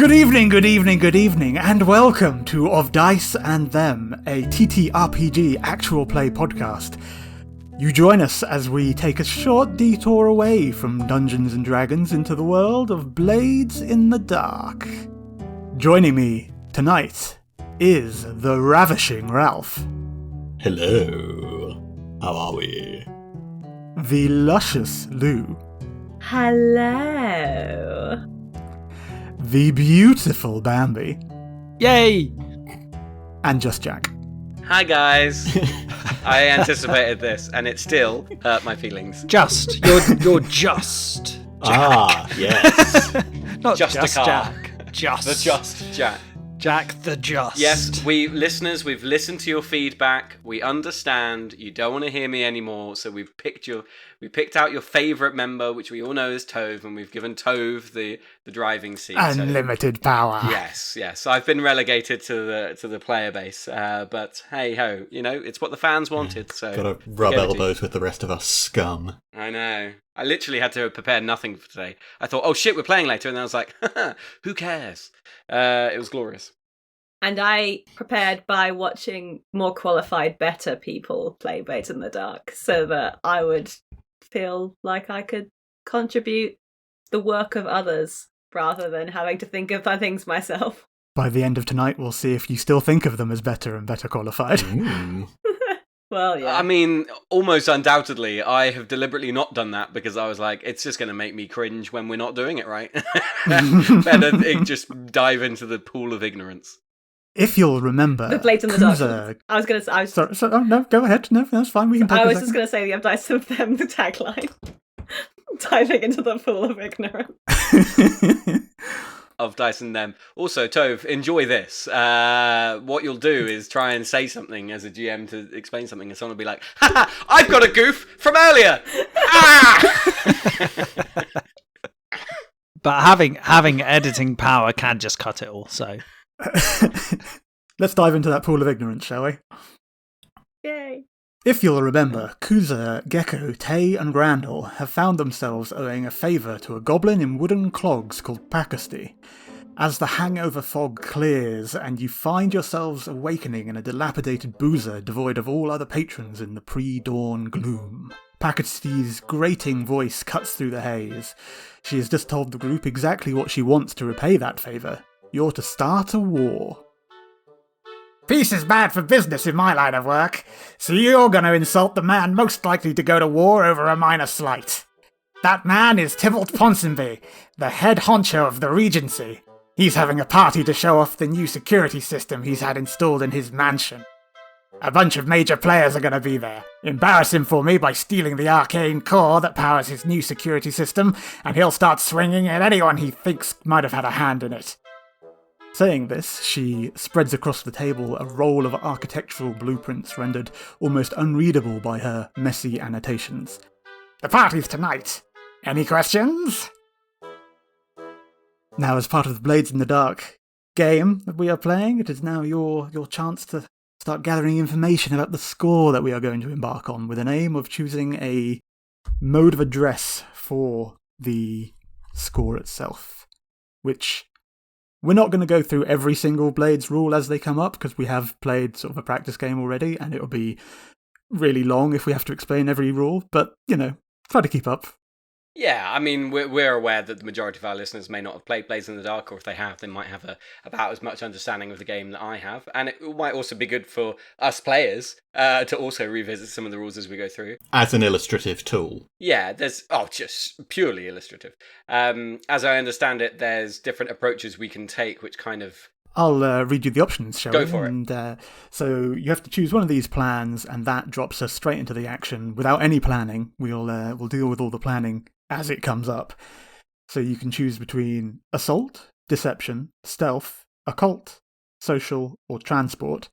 Good evening, and welcome to Of Dice and Them, a TTRPG actual play podcast. You join us as we take a short detour away from Dungeons and Dragons into the world of Blades in the Dark. Joining me tonight is the Ravishing Ralph. Hello. How are we? The Luscious Lou. Hello. The Beautiful Bambi. Yay! And Just Jack. Hi guys. I anticipated this, and it still hurt my feelings. Just. You're just. Jack. Ah, yes. Not Just just, a car. Jack. Just. The Just Jack. Jack the Just. Yes, we've listened to your feedback. We understand you don't want to hear me anymore, so we picked out your favourite member, which we all know is Tove, and we've given Tove the driving seat. Unlimited power. Yes. I've been relegated to the player base, but hey ho, it's what the fans wanted. So Gotta rub elbows with the rest of us scum. I know. I literally had to prepare nothing for today. I thought, oh shit, we're playing later, and then I was like, who cares? It was glorious. And I prepared by watching more qualified, better people play Blades in the Dark so that I would feel like I could contribute the work of others rather than having to think of things myself. By the end of tonight, we'll see if you still think of them as better and better qualified. Well, yeah. I mean, almost undoubtedly, I have deliberately not done that because I was like, it's just going to make me cringe when we're not doing it right. Better just dive into the pool of ignorance. If you'll remember, the Blades in the Dark. I was going to say, no, go ahead. No, that's fine. We can. I was just going to say the Of Dice of Them, the tagline. Diving into the pool of ignorance. Of Dice and Them. Also, Tove, enjoy this. What you'll do is try and say something as a GM to explain something, and someone will be like, "Ha! I've got a goof from earlier." But having editing power can just cut it all. So let's dive into that pool of ignorance, shall we? Yay! If you'll remember, Kuza, Gecko, Tay, and Grandel have found themselves owing a favour to a goblin in wooden clogs called Pakisty. As the hangover fog clears and you find yourselves awakening in a dilapidated boozer devoid of all other patrons in the pre-dawn gloom. Pakisty's grating voice cuts through the haze. She has just told the group exactly what she wants to repay that favour. You're to start a war. Peace is bad for business in my line of work, so you're going to insult the man most likely to go to war over a minor slight. That man is Tybalt Ponsonby, the head honcho of the Regency. He's having a party to show off the new security system he's had installed in his mansion. A bunch of major players are going to be there. Embarrass him for me by stealing the arcane core that powers his new security system, and he'll start swinging at anyone he thinks might have had a hand in it. Saying this, she spreads across the table a roll of architectural blueprints rendered almost unreadable by her messy annotations. The party's tonight. Any questions? Now, as part of the Blades in the Dark game that we are playing, it is now your chance to start gathering information about the score that we are going to embark on, with an aim of choosing a mode of address for the score itself, which... We're not going to go through every single Blades rule as they come up, because we have played sort of a practice game already, and it'll be really long if we have to explain every rule, but, try to keep up. Yeah, I mean, we're aware that the majority of our listeners may not have played Blades in the Dark, or if they have, they might have about as much understanding of the game that I have. And it might also be good for us players to also revisit some of the rules as we go through. As an illustrative tool. Yeah, just purely illustrative. As I understand it, there's different approaches we can take, which kind of... I'll read you the options, shall we? Go for it. And, so you have to choose one of these plans, and that drops us straight into the action without any planning. We'll deal with all the planning as it comes up. So you can choose between assault, deception, stealth, occult, social, or transport.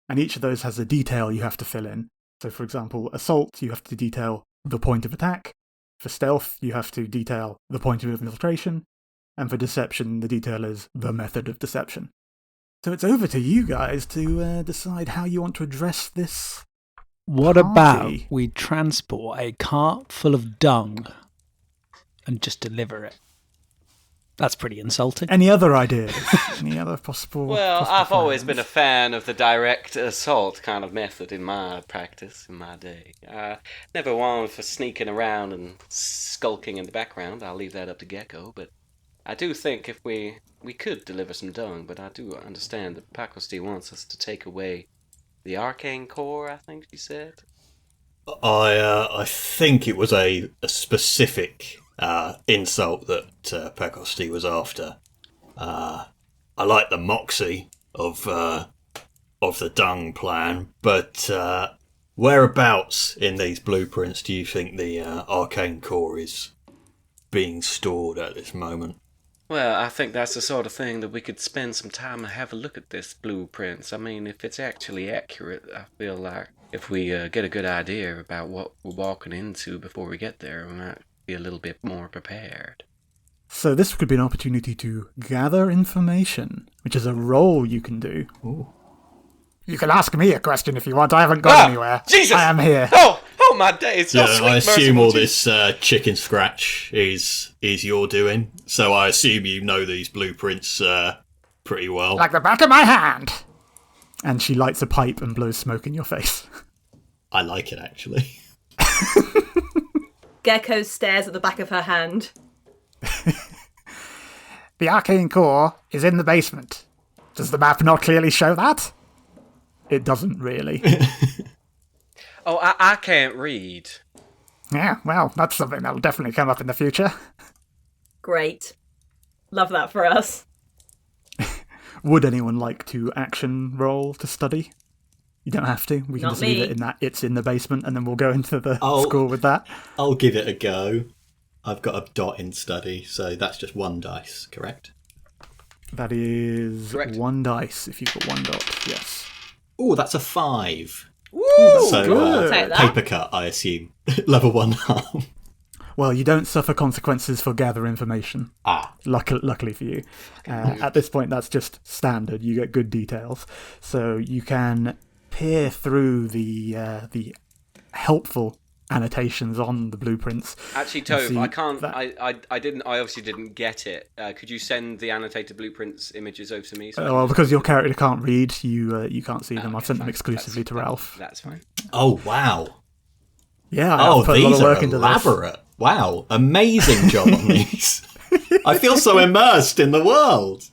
And each of those has a detail you have to fill in. So for example, assault, you have to detail the point of attack. For stealth, you have to detail the point of infiltration. And for deception, the detail is the method of deception. So it's over to you guys to decide how you want to address this. what party. about we transport a cart full of dung and just deliver it? That's pretty insulting. Any other ideas? Any other possible... Well, possible I've always plans? been a fan of the direct assault kind of method in my practice, in my day. Never one for sneaking around and skulking in the background. I'll leave that up to Gecko, but I do think if we could deliver some dung, but I do understand that Pakosty wants us to take away the arcane core, I think she said. I think it was a specific insult that Pakosty was after. I like the moxie of the dung plan, but whereabouts in these blueprints do you think the arcane core is being stored at this moment? Well, I think that's the sort of thing that we could spend some time and have a look at this blueprints. I mean, if it's actually accurate, I feel like if we get a good idea about what we're walking into before we get there, we might be a little bit more prepared. So this could be an opportunity to gather information, which is a role you can do. Ooh. You can ask me a question if you want. I haven't gone anywhere. Jesus! I am here. Oh my days! Yeah, Sweet, I assume merciful all Jesus. this chicken scratch is your doing. So I assume you know these blueprints pretty well. Like the back of my hand. And she lights a pipe and blows smoke in your face. I like it, actually. Gecko stares at the back of her hand. The arcane core is in the basement. Does the map not clearly show that? It doesn't really. Oh, I can't read. Yeah, well, that's something that'll definitely come up in the future. Great. Love that for us. Would anyone like to action roll to study? You don't have to. We can Not just leave me. it in that it's in the basement, and then we'll go into the Oh. score with that. I'll give it a go. I've got a dot in study, so that's just one dice, correct? That is Correct. 1 dice if you've got 1 dot, yes. Oh, that's a 5. Woo! So good. Take that. paper cut, I assume. Level 1 harm. Well, you don't suffer consequences for gather information. Ah, Luckily for you. At this point, that's just standard. You get good details. So you can peer through the helpful annotations on the blueprints. Actually, and Tove, see I can't. that- I obviously didn't get it. Could you send the annotated blueprints images over to me? So I can Well, just- because your character can't read, you can't see them. Okay, I've sent them fine. exclusively to Ralph. That's fine. oh wow. Yeah, Oh, I've put a lot these of are work into this. elaborate. Wow, amazing job on these. I feel so immersed in the world.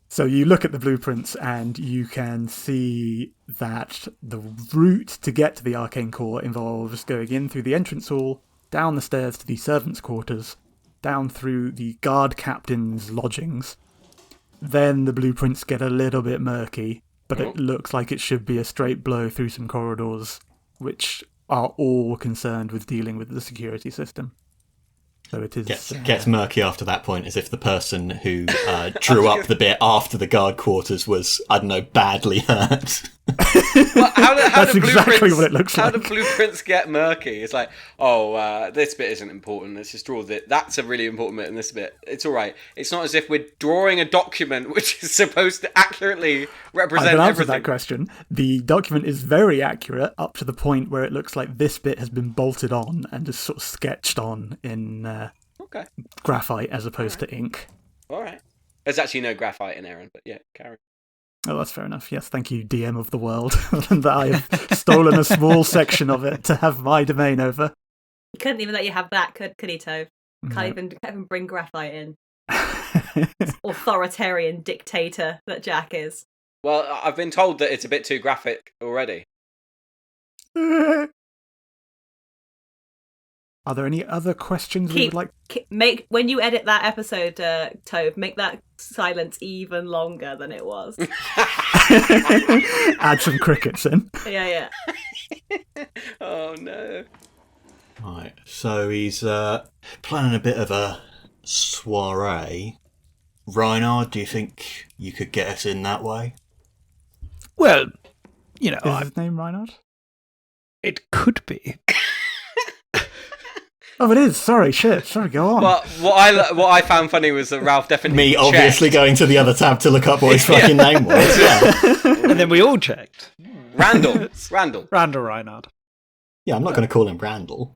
So you look at the blueprints and you can see that the route to get to the arcane core involves going in through the entrance hall, down the stairs to the servants' quarters, down through the guard captain's lodgings. Then the blueprints get a little bit murky, but it looks like it should be a straight blow through some corridors, which are all concerned with dealing with the security system. So it is... Gets murky after that point, as if the person who drew up the bit after the guard quarters was, I don't know, badly hurt. Well, how That's do exactly blueprints- what it looks How like. do blueprints get murky? It's like, this bit isn't important. Let's just draw that. That's a really important bit, and this bit, it's all right. It's not as if we're drawing a document which is supposed to accurately I represent can answer everything. that question. The document is very accurate up to the point where it looks like this bit has been bolted on and just sort of sketched on in Okay, graphite as opposed to ink. all right. There's actually no graphite in Aaron, but yeah, carry. Oh, that's fair enough. Yes, thank you, DM of the world, that I have stolen a small section of it to have my domain over. He couldn't even let you have that, could he, Tove? No. Can't even bring graphite in. Authoritarian dictator that Jack is. Well, I've been told that it's a bit too graphic already. Are there any other questions we would like? Make when you edit that episode, Tove, make that silence even longer than it was. Add some crickets in. yeah. Oh no. Right, so he's planning a bit of a soiree. Reinhard, do you think you could get us in that way? Well, you know, Is his name Reinhard? it could be. Oh, it is. Sorry, shit. Sorry, go on. Well, what I found funny was that Ralph definitely Me obviously checked. going to the other tab to look up what his fucking name was. Yeah, And then we all checked. Randall. Randall Reinhardt. yeah, I'm not going to call him Randall.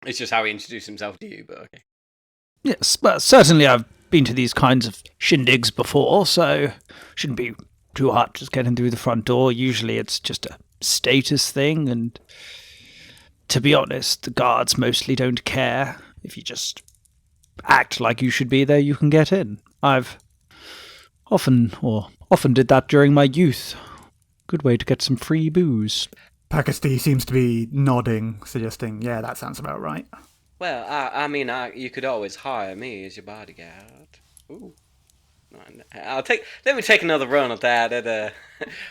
It's just how he introduced himself to you, but okay. Yes, but certainly I've been to these kinds of shindigs before, so shouldn't be too hard just getting through the front door. Usually it's just a status thing, and to be honest, the guards mostly don't care. If you just act like you should be there, you can get in. I've often did that during my youth. Good way to get some free booze. Pakisty seems to be nodding, suggesting, yeah, that sounds about right. Well, I mean, you could always hire me as your bodyguard. Ooh. Let me take another run at that.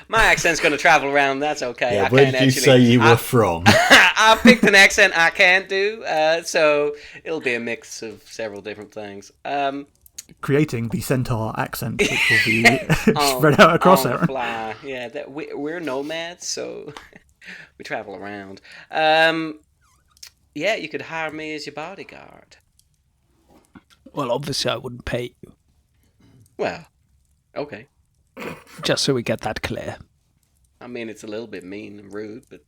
My accent's going to travel around. That's okay. Yeah, where did you say you were from? I picked an accent I can't do, so it'll be a mix of several different things. Creating the centaur accent, which will be spread out across it. Fly. Yeah, we're nomads, so we travel around. Yeah, you could hire me as your bodyguard. Well, obviously I wouldn't pay you. Well, okay. Just so we get that clear. I mean, it's a little bit mean and rude, but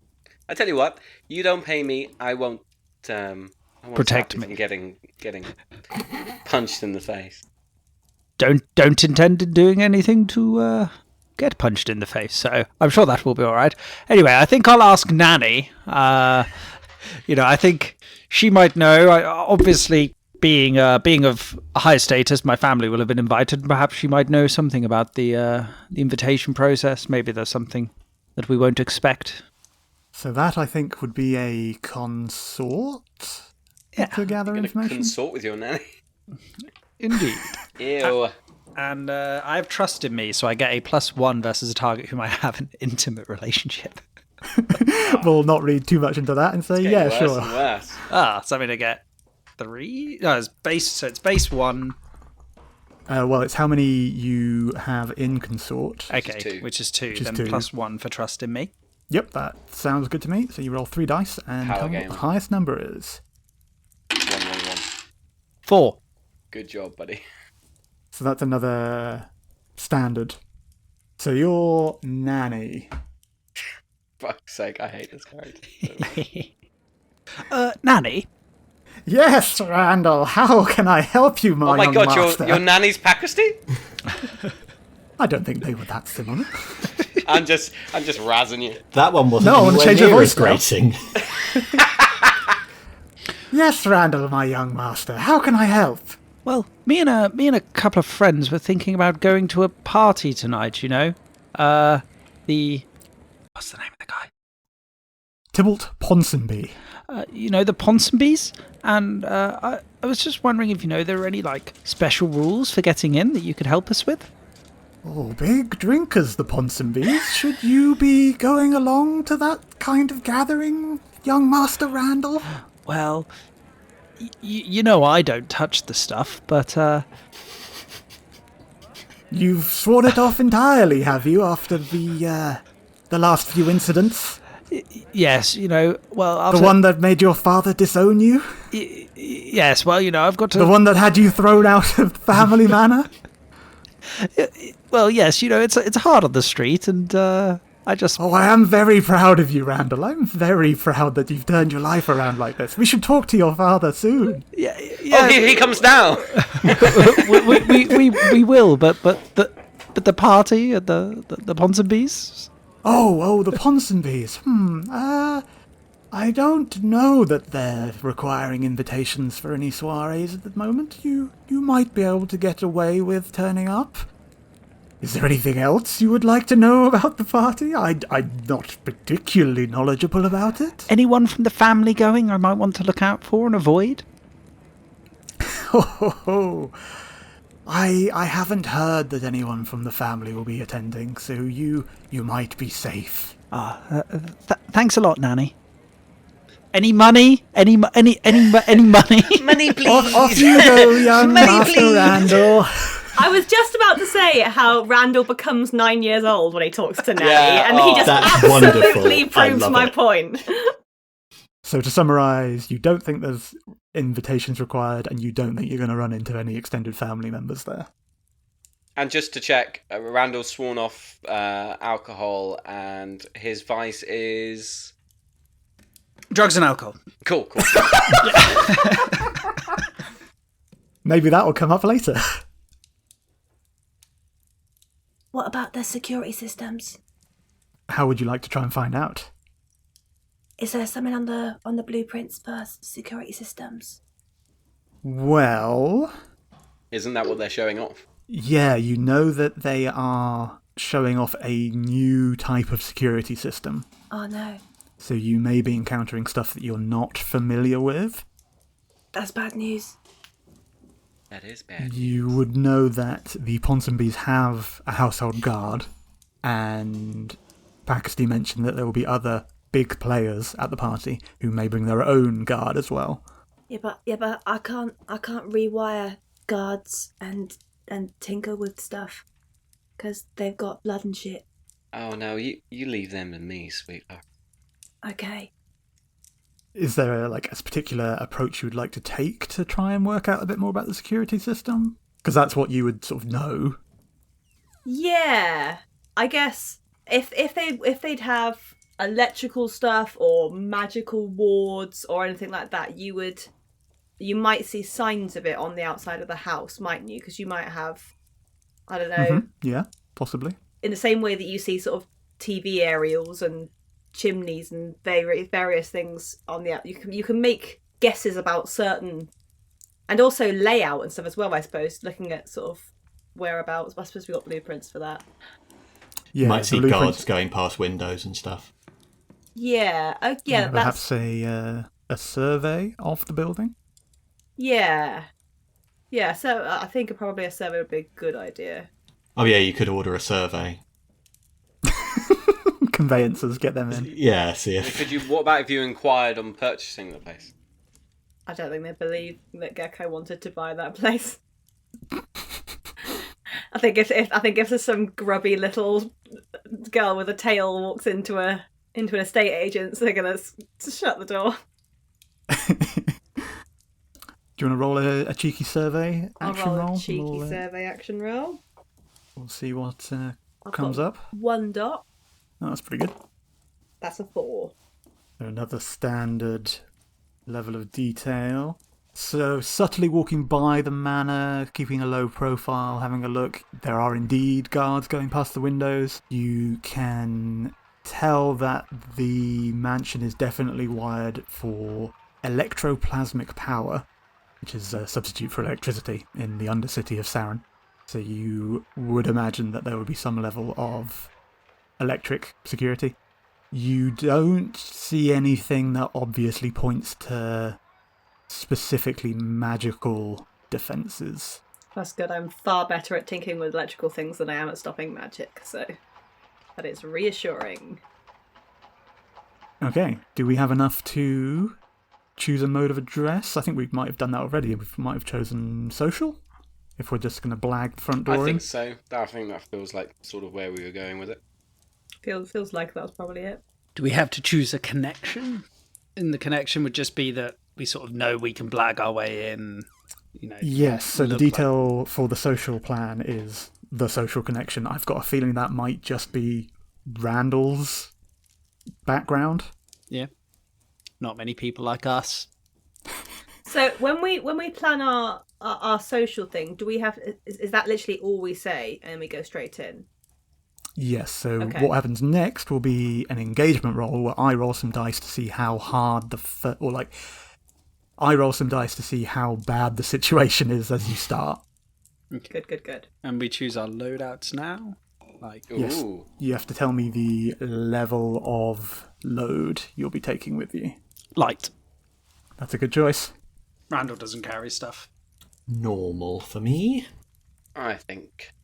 I tell you what, you don't pay me, I won't protect stop me from getting punched in the face. Don't intend on doing anything to get punched in the face, so I'm sure that will be all right. Anyway, I think I'll ask Nanny. I think she might know. Obviously, being of high status, my family will have been invited. Perhaps she might know something about the invitation process. Maybe there's something that we won't expect. So that, I think, would be a consort to gather information? Consort with your nanny? Indeed. Ew. And I have trust in me, so I get a +1 versus a target whom I have an intimate relationship. We'll not read too much into that and say, yeah, worse sure. and worse. So I'm going to get 3? No, it's base 1. Well, it's how many you have in consort. Okay, which is 2. Then 2. +1 for trust in me. Yep, that sounds good to me. So you roll 3 dice and tell me what the highest number is. 1. 4. Good job, buddy. So that's another standard. So your nanny. Fuck's sake, I hate this character. Nanny? Yes, Randall, how can I help you, my young god, master? your nanny's Pakistan? I don't think they were that similar. I'm just razzing you. That one wasn't No, I want to change your voice now. grating. Yes, Randall, my young master, how can I help? Well, me and a couple of friends were thinking about going to a party tonight, you know? What's the name of the guy? Tybalt Ponsonby. The Ponsonbys? And I was just wondering if, there are any, special rules for getting in that you could help us with? Oh, big drinkers, the Ponsonbys. Should you be going along to that kind of gathering, young Master Randall? Well, I don't touch the stuff, but, You've sworn it off entirely, have you, after the last few incidents? Yes, well... After... The one that made your father disown you? Yes, well, I've got to... The one that had you thrown out of the family manor? Well, yes, it's hard on the street, and I just... Oh, I am very proud of you, Randall. I'm very proud that you've turned your life around like this. We should talk to your father soon. Yeah. Oh, he comes now! we will, but the party at the Ponsonbys? Oh, the Ponsonbys. I don't know that they're requiring invitations for any soirees at the moment. You might be able to get away with turning up. Is there anything else you would like to know about the party? I'm not particularly knowledgeable about it. Anyone from the family going I might want to look out for and avoid? I haven't heard that anyone from the family will be attending, so you might be safe. Thanks a lot, Nanny. Any money? Any money? Money, please! Off you go, young Master Randall. I was just about to say how Randall becomes 9 years old when he talks to Nelly, Yeah, and he just that's absolutely wonderful. I proves love my it. point. So to summarise, you don't think there's invitations required, and you don't think you're going to run into any extended family members there. And just to check, Randall's sworn off alcohol, and his vice is... Drugs and alcohol. Cool. Maybe that will come up later. What about their security systems? How would you like to try and find out? Is there something on the blueprints for security systems? Well, Isn't that what they're showing off? yeah, you know that they are showing off a new type of security system. Oh no, So you may be encountering stuff that you're not familiar with. that's bad news. That is bad. You would know that the Ponsonbys have a household guard, and Pakistan mentioned that there will be other big players at the party who may bring their own guard as well. Yeah, but I can't rewire guards and tinker with stuff because they've got blood and shit. Oh no, you leave them to me, sweetheart. Okay. Is there a particular approach you would like to take to try and work out a bit more about the security system? Because that's what you would sort of know. Yeah, I guess if they'd have electrical stuff or magical wards or anything like that, you might see signs of it on the outside of the house, mightn't you? Because you might have, I don't know, Mm-hmm. Yeah, possibly. in the same way that you see sort of TV aerials and chimneys and various things on the out. You can make guesses about certain, and also layout and stuff as well, I suppose, looking at sort of whereabouts. I suppose we've got blueprints for that. Yeah, You might the see blueprint- guards going past windows and stuff. Yeah, yeah, perhaps that's a survey of the building. yeah. So I think probably a survey would be a good idea. Oh yeah, you could order a survey. Conveyancers, get them in. Yeah, see if... What about if you inquired on purchasing the place? I don't think they believe that Gecko wanted to buy that place. I think if there's some grubby little girl with a tail walks into an estate agent's, they're gonna shut the door. Do you want to roll a cheeky survey action I'll roll roll? a cheeky We'll, survey action roll. We'll see what I've comes got up. 1 dot. Oh, that's pretty good. That's a 4. Another standard level of detail. So, subtly walking by the manor, keeping a low profile, having a look. There are indeed guards going past the windows. You can tell that the mansion is definitely wired for electroplasmic power, which is a substitute for electricity in the undercity of Saran. So you would imagine that there would be some level of electric security. You don't see anything that obviously points to specifically magical defences. That's good. I'm far better at tinkering with electrical things than I am at stopping magic, so that is reassuring. Okay, do we have enough to choose a mode of address? I think we might have done that already. We might have chosen social, if we're just going to blag the front door I think in. so. I think that feels like sort of where we were going with it. Feels like that was probably it. Do we have to choose a connection? And the connection would just be that we sort of know we can blag our way in, you know. Yes, so the look detail for the social plan is the social connection. I've got a feeling that might just be Randall's background. Yeah. Not many people like us. So when we plan our social thing, do we have is that literally all we say and then we go straight in? Yes, so Okay. what happens next will be an engagement roll where I roll some dice to see how hard I roll some dice to see how bad the situation is as you start. Good. And we choose our loadouts now. Like, Yes. Ooh. You have to tell me the level of load you'll be taking with you. light. That's a good choice. Randall doesn't carry stuff. Normal for me. I think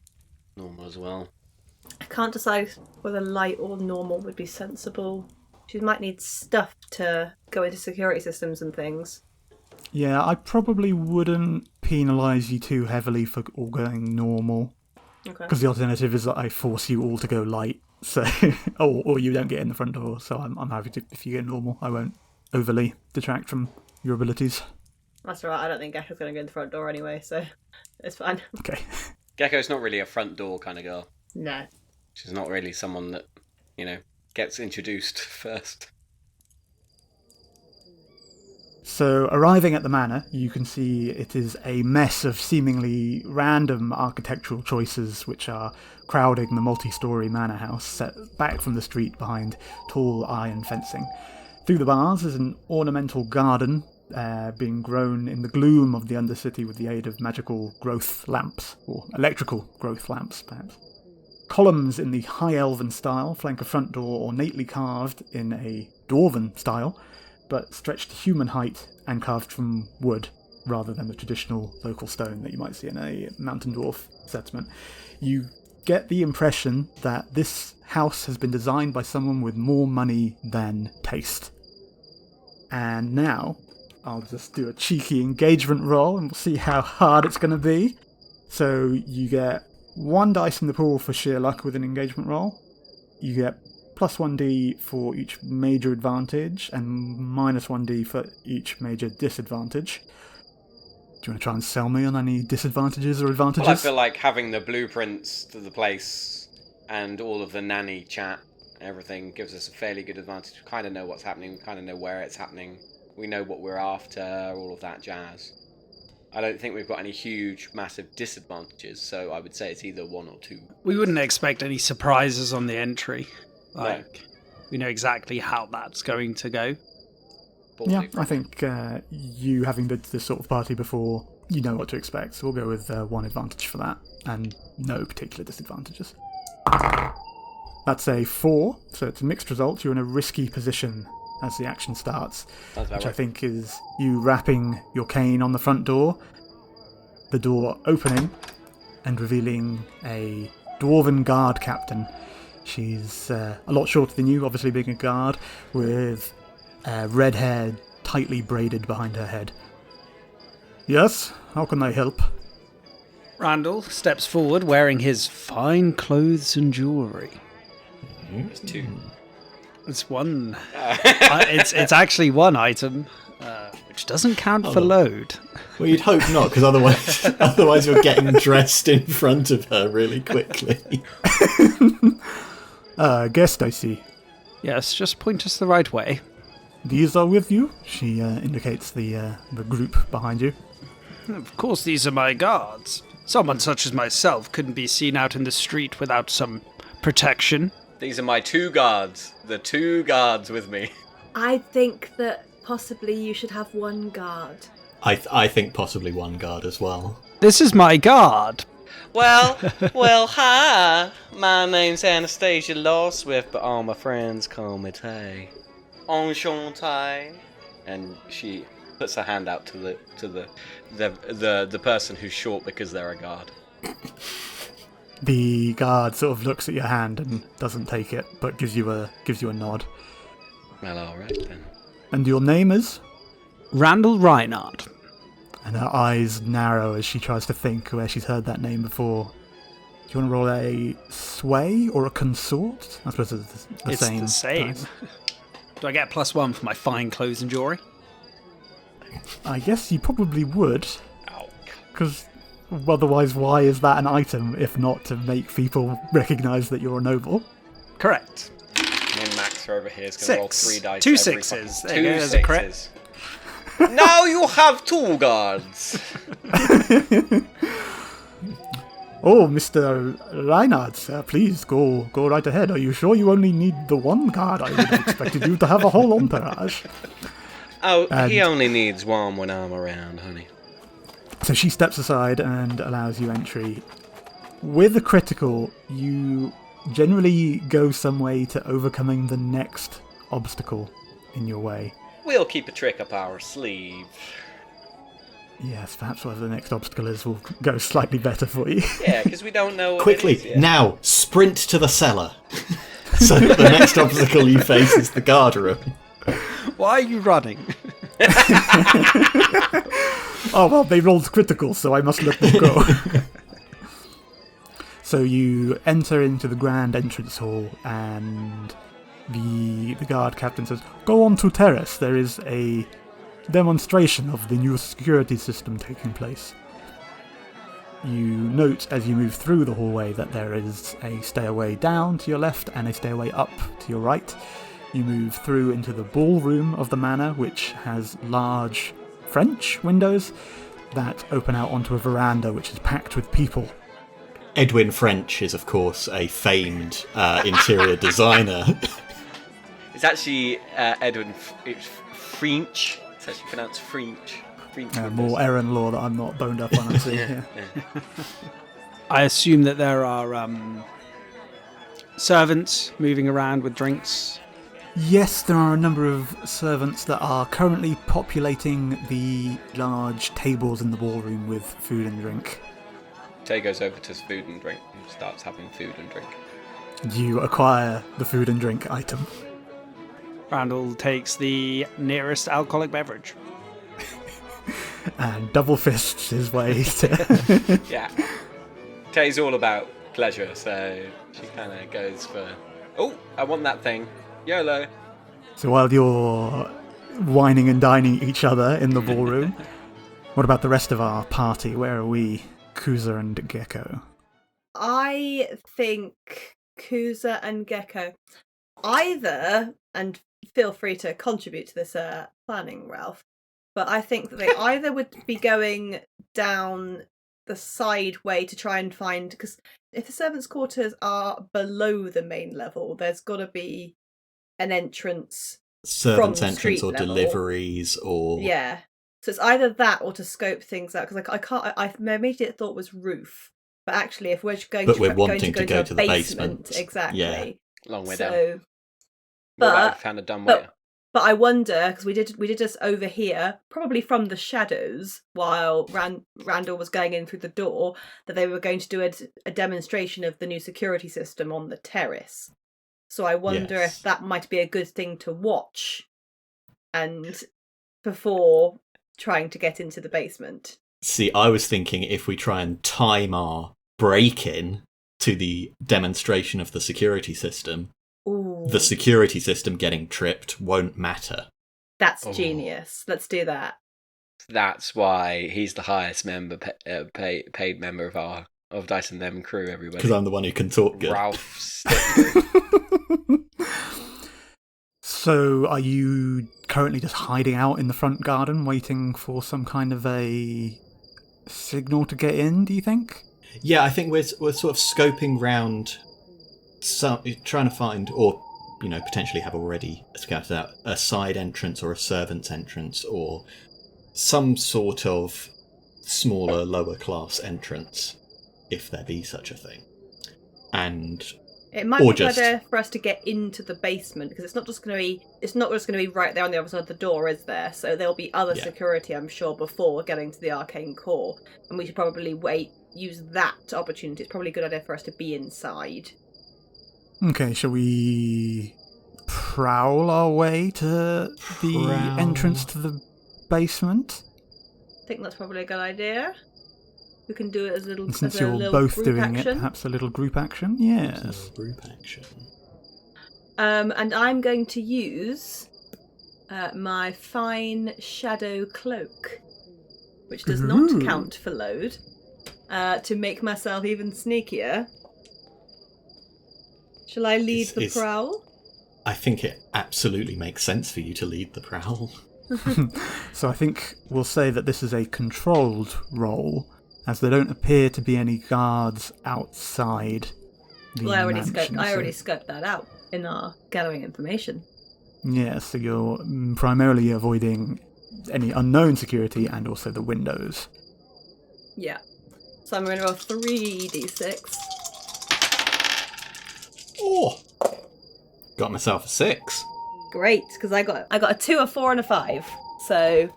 normal as well. I can't decide whether light or normal would be sensible. She might need stuff to go into security systems and things. Yeah, I probably wouldn't penalise you too heavily for all going normal. Okay. Because the alternative is that I force you all to go light, so or you don't get in the front door. So I'm happy to, if you get normal, I won't overly detract from your abilities. That's all right. I don't think Gecko's going to go in the front door anyway, so it's fine. Okay. Gecko's not really a front door kind of girl. No. She's not really someone that, gets introduced first. So, arriving at the manor, you can see it is a mess of seemingly random architectural choices which are crowding the multi-storey manor house set back from the street behind tall iron fencing. Through the bars is an ornamental garden being grown in the gloom of the Undercity with the aid of magical growth lamps, or electrical growth lamps, perhaps. Columns in the High Elven style flank a front door ornately carved in a Dwarven style, but stretched to human height and carved from wood, rather than the traditional local stone that you might see in a mountain dwarf settlement. You get the impression that this house has been designed by someone with more money than taste. And now, I'll just do a cheeky engagement roll and we'll see how hard it's going to be. So you get 1 dice in the pool for sheer luck with an engagement roll. You get plus 1d for each major advantage and minus 1d for each major disadvantage. Do you want to try and sell me on any disadvantages or advantages? Well, I feel like having the blueprints to the place and all of the nanny chat, everything gives us a fairly good advantage. We kind of know what's happening, we kind of know where it's happening, we know what we're after, all of that jazz. I don't think we've got any huge, massive disadvantages, so I would say it's either 1 or 2. We wouldn't expect any surprises on the entry. We know exactly how that's going to go. Yeah, I think you, having been to this sort of party before, you know what to expect, so we'll go with 1 advantage for that, and no particular disadvantages. That's a 4, so it's a mixed result. You're in a risky position as the action starts, which I think is you rapping your cane on the front door, the door opening, and revealing a Dwarven guard captain. She's a lot shorter than you, obviously being a guard, with red hair tightly braided behind her head. Yes, how can I help? Randall steps forward wearing his fine clothes and jewellery. It's 2. It's 1. It's actually 1 item, which doesn't count for load. Well, you'd hope not, because otherwise you're getting dressed in front of her really quickly. Guest, I see. Yes, just point us the right way. These are with you? She indicates the group behind you. Of course, these are my guards. Someone such as myself couldn't be seen out in the street without some protection. These are my 2 guards. The 2 guards with me. I think that possibly you should have 1 guard. I think possibly 1 guard as well. This is my guard. Well, hi. My name's Anastasia Lawswift, but all my friends call me Tay. Enchanté. And she puts her hand out to the person who's short because they're a guard. The guard sort of looks at your hand and doesn't take it, but gives you a nod. Well, all right then. And your name is? Randall Reinhardt. And her eyes narrow as she tries to think where she's heard that name before. Do you want to roll a sway or a consort? I suppose it's the same. It's the same. Nice. Do I get +1 for my fine clothes and jewellery? I guess you probably would. Ow. Because otherwise, why is that an item if not to make people recognise that you're a noble? Correct. Me and Max are over here is going to roll 3 dice. 2 every 6s. fucking- There you go, 2 there's a crit. 6s. Now you have 2 guards. Oh, Mr. Reinhardt, please go right ahead. Are you sure you only need the 1 guard? I would have expected you to have a whole entourage. Oh, he only needs 1 when I'm around, honey. So she steps aside and allows you entry. With a critical, you generally go some way to overcoming the next obstacle in your way. We'll keep a trick up our sleeve. Yes, perhaps whatever the next obstacle is will go slightly better for you. Yeah, because we don't know what Quickly, it is yet. now, sprint to the cellar. So that the next obstacle you face is the guard room. Why are you running? Oh, well, they rolled critical, so I must let them go. So you enter into the grand entrance hall, and the guard captain says, "Go on to terrace. There is a demonstration of the new security system taking place." You note as you move through the hallway that there is a stairway down to your left and a stairway up to your right. You move through into the ballroom of the manor, which has large French windows that open out onto a veranda which is packed with people. Edwin French is, of course, a famed interior designer. It's actually Edwin. It's French. It's actually pronounced French. More Aaron law that I'm not boned up on. I see. Yeah. I assume that there are servants moving around with drinks. Yes, there are a number of servants that are currently populating the large tables in the ballroom with food and drink. Tay goes over to his food and drink and starts having food and drink. You acquire the food and drink item. Randall takes the nearest alcoholic beverage. And double fists his way to... Yeah. Tay's all about pleasure, so she kind of goes for, oh, I want that thing. YOLO. So while you're whining and dining each other in the ballroom, what about the rest of our party? Where are we, Kuza and Gecko? I think Kuza and Gecko either, and feel free to contribute to this planning, Ralph, but I think that they either would be going down the side way to try and find, because if the servants' quarters are below the main level, there's got to be an entrance, Servants' from entrance street or level. deliveries or... Yeah. So it's either that or to scope things out, because I can't. My immediate thought was roof, but actually, if we're going But to, we're going wanting to to go to the basement. exactly. Yeah. Long way so, down. What about if we found a dumb waiter? But I wonder, because we did this over here, probably from the shadows, while Randall was going in through the door, that they were going to do a demonstration of the new security system on the terrace. So I wonder Yes. if that might be a good thing to watch, and before trying to get into the basement. See, I was thinking if we try and time our break-in to the demonstration of the security system, Ooh, the security system getting tripped won't matter. that's Oh. genius. Let's do that. That's why he's the highest member, paid member of Dice and Them crew. Everybody, Because I'm the one who can talk good. Ralph Stickler. So are you currently just hiding out in the front garden, waiting for some kind of a signal to get in, do you think? Yeah, I think we're sort of scoping round, trying to find, or potentially have already scouted out a side entrance or a servant's entrance or some sort of smaller, lower class entrance, if there be such a thing. And It might Or be just- better for us to get into the basement, because it's not just going to be right there on the other side of the door, is there? So there'll be other Yeah. security, I'm sure, before getting to the arcane core, and we should probably use that opportunity. It's probably a good idea for us to be inside. Okay, shall we prowl our way to the Prowl. entrance to the basement? I think that's probably a good idea. We can do it as a little, And since as a you're little both group doing action. it, perhaps a little group action? Yes. group action. And I'm going to use my fine shadow cloak, which does not Ooh. count for load, to make myself even sneakier. Shall I lead the It's- prowl? I think it absolutely makes sense for you to lead the prowl. So I think we'll say that this is a controlled roll, as there don't appear to be any guards outside the Well, I already mansion. scoped that out in our gathering information. Yeah, so you're primarily avoiding any unknown security and also the windows. Yeah. So I'm going to roll 3d6. Oh! Got myself a 6. Great, because I got a 2, a 4, and a 5. So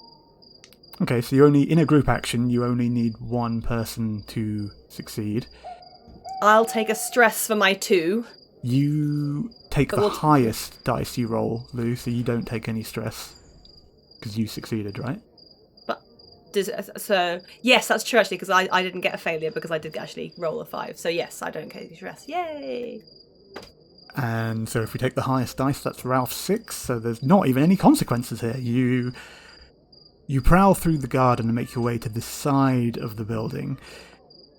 Okay, so you only, in a group action, you only need one person to succeed. I'll take a stress for my 2. You take But the we'll- highest dice you roll, Lou, so you don't take any stress. Because you succeeded, right? So yes, that's true actually, because I didn't get a failure because I did actually roll a 5. So yes, I don't get any stress. Yay! And so if we take the highest dice, that's Ralph's 6, so there's not even any consequences here. You prowl through the garden and make your way to the side of the building,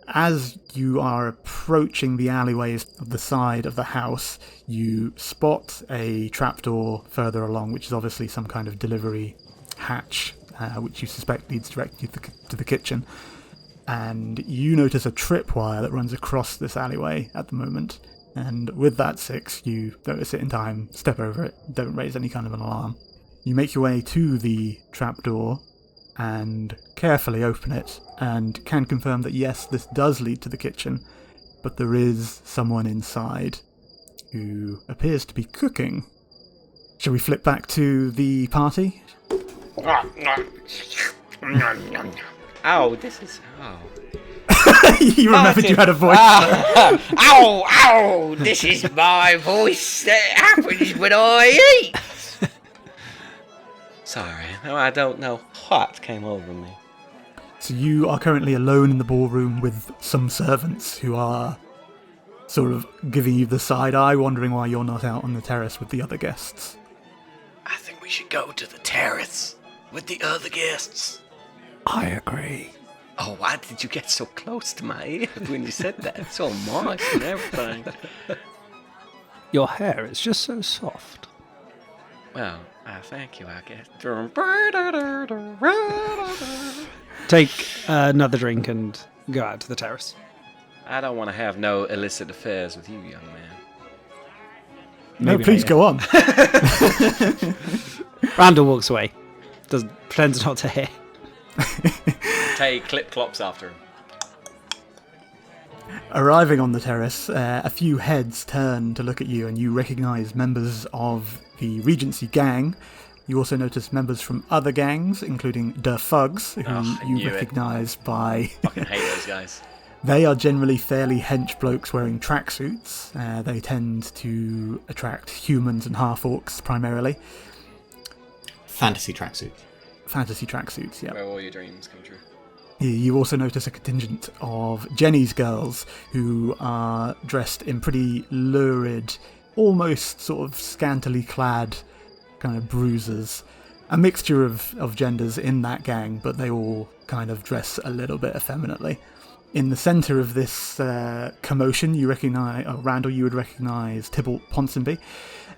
As you are approaching the alleyways of the side of the house, you spot a trapdoor further along, which is obviously some kind of delivery hatch, which you suspect leads directly to the kitchen. And you notice a tripwire that runs across this alleyway at the moment. And with that, Six, you notice it in time, step over it, don't raise any kind of an alarm. You make your way to the trapdoor and carefully open it, and can confirm that yes, this does lead to the kitchen, but there is someone inside who appears to be cooking. Shall we flip back to the party? Ow, this is... Oh. You remembered you had a voice. Ow, this is my voice that happens when I eat. Sorry, I don't know what came over me. So you are currently alone in the ballroom with some servants who are sort of giving you the side eye, wondering why you're not out on the terrace with the other guests. I think we should go to the terrace with the other guests. I agree. Oh, why did you get so close to my ear when you said that? So moist and everything. Your hair is just so soft. Well, thank you, I guess. Take another drink and go out to the terrace. I don't want to have no illicit affairs with you, young man. No, Maybe please later. go on. Randall walks away. Pretends not to hear. Tay clip-clops after him. Arriving on the terrace, a few heads turn to look at you, and you recognise members of the Regency gang. You also notice members from other gangs, including Der Fugs, who you recognise by... Fucking hate those guys. They are generally fairly hench blokes wearing tracksuits. They tend to attract humans and half-orcs primarily. Fantasy tracksuit. Fantasy tracksuits, yeah. Where all your dreams come true. You also notice a contingent of Jenny's girls who are dressed in pretty lurid, almost sort of scantily clad kind of bruisers. A mixture of genders in that gang, but they all kind of dress a little bit effeminately. In the centre of this commotion, you recognise, Randall, you would recognise Tybalt Ponsonby,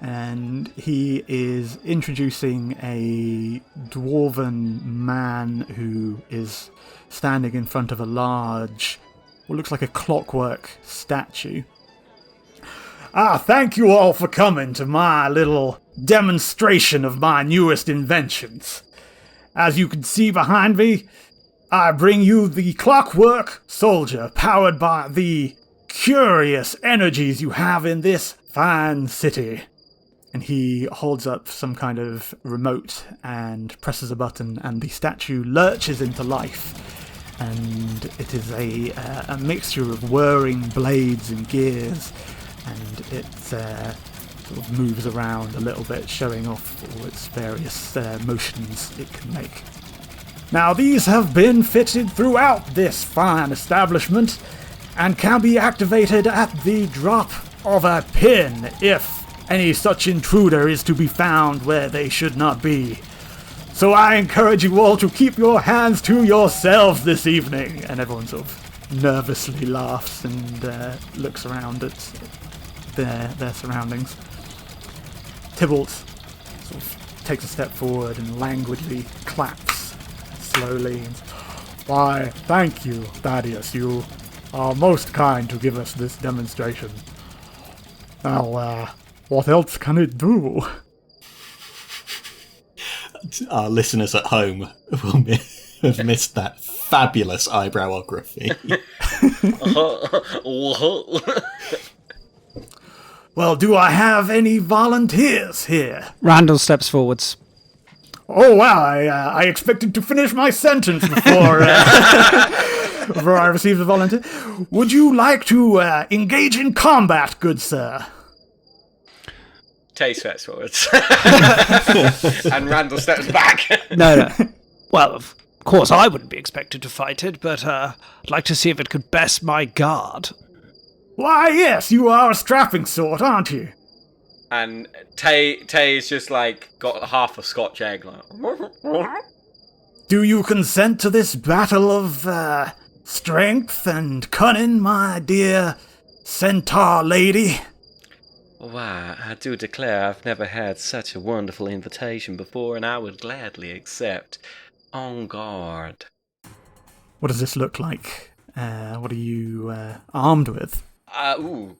and he is introducing a dwarven man who is standing in front of a large, what looks like a clockwork statue. Thank you all for coming to my little demonstration of my newest inventions. As you can see behind me, I bring you the clockwork soldier, powered by the curious energies you have in this fine city. And he holds up some kind of remote and presses a button, and the statue lurches into life. And it is a mixture of whirring blades and gears, and it sort of moves around a little bit, showing off all its various motions it can make. Now, these have been fitted throughout this fine establishment and can be activated at the drop of a pin if any such intruder is to be found where they should not be. So I encourage you all to keep your hands to yourselves this evening. And everyone sort of nervously laughs and looks around at their surroundings. Tybalt sort of takes a step forward and languidly claps slowly. Why, thank you, Thaddeus. You are most kind to give us this demonstration. Now, what else can it do? Our listeners at home will have missed that fabulous eyebrowography. Well, do I have any volunteers here? Randall steps forwards. Oh, wow, I expected to finish my sentence before, before I received the volunteer. Would you like to engage in combat, good sir? Tay steps forwards. And Randall steps back. No. Well, of course I wouldn't be expected to fight it, but I'd like to see if it could best my guard. Why, yes, you are a strapping sort, aren't you? And Tay's just like got half a Scotch egg. Like, Do you consent to this battle of strength and cunning, my dear centaur lady. Why, I do declare I've never had such a wonderful invitation before, and I would gladly accept. On guard. What does this look like? What are you armed with?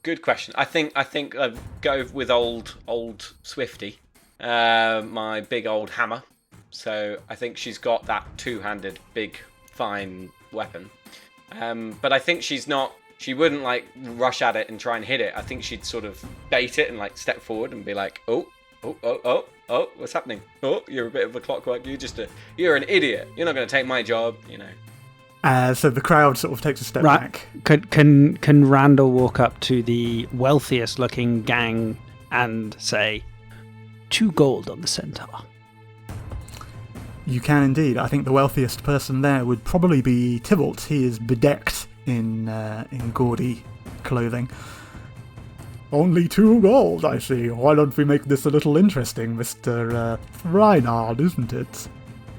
Good question. I think I'd go with old Swifty, my big old hammer. So I think she's got that two-handed, big, fine weapon. But I think she wouldn't like rush at it and try and hit it. I think she'd sort of bait it and like step forward and be like, oh, what's happening? Oh, you're a bit of a clockwork. You're an idiot. You're not going to take my job, you know. So the crowd sort of takes a step back. Can Randall walk up to the wealthiest looking gang and say, 2 gold on the centaur? You can indeed. I think the wealthiest person there would probably be Tybalt. He is bedecked in gaudy clothing. Only 2 gold, I see. Why don't we make this a little interesting, Mr. Reinhard, isn't it?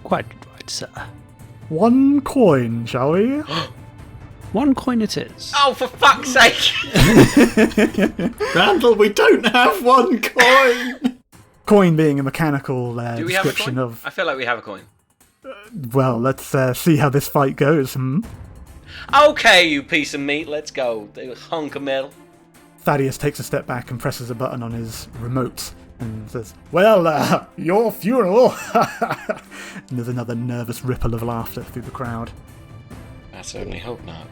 Quite right, sir. 1 coin, shall we? 1 coin it is. Oh, for fuck's sake! Randall, we don't have 1 coin! Coin being a mechanical Do we have a description coin? of... I feel like we have a coin. Well, let's see how this fight goes. Okay, you piece of meat, let's go. Hunk of metal. Thaddeus takes a step back and presses a button on his remote and says, well, your funeral. And there's another nervous ripple of laughter through the crowd. I certainly hope not.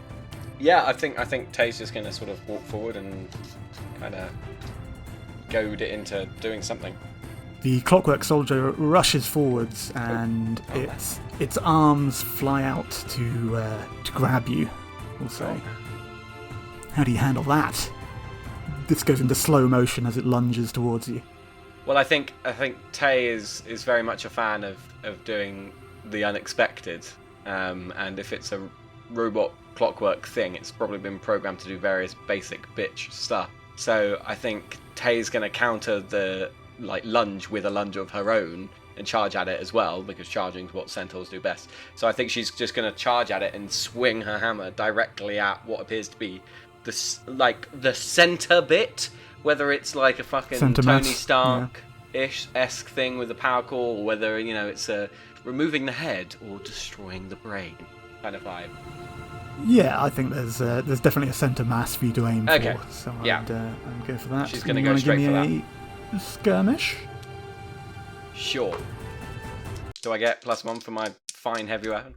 Yeah, I think Tay's just going to sort of walk forward and kind of goad it into doing something. The clockwork soldier rushes forwards and its arms fly out to grab you, we'll say. How do you handle that? This goes into slow motion as it lunges towards you. Well, I think Tay is very much a fan of doing the unexpected, and if it's a robot clockwork thing, it's probably been programmed to do various basic bitch stuff. So I think Tay's going to counter the lunge with a lunge of her own and charge at it as well, because charging is what centaurs do best. So I think she's just going to charge at it and swing her hammer directly at what appears to be the center bit, whether it's like a fucking Center Tony mass, Stark-esque thing with the power core, or whether it's removing the head or destroying the brain kind of vibe. Yeah, I think there's definitely a center mass for you to aim Okay. for, so Yeah. I'd go for that. She's gonna You go wanna straight give for me a skirmish? Sure. Do I get +1 for my fine heavy weapon?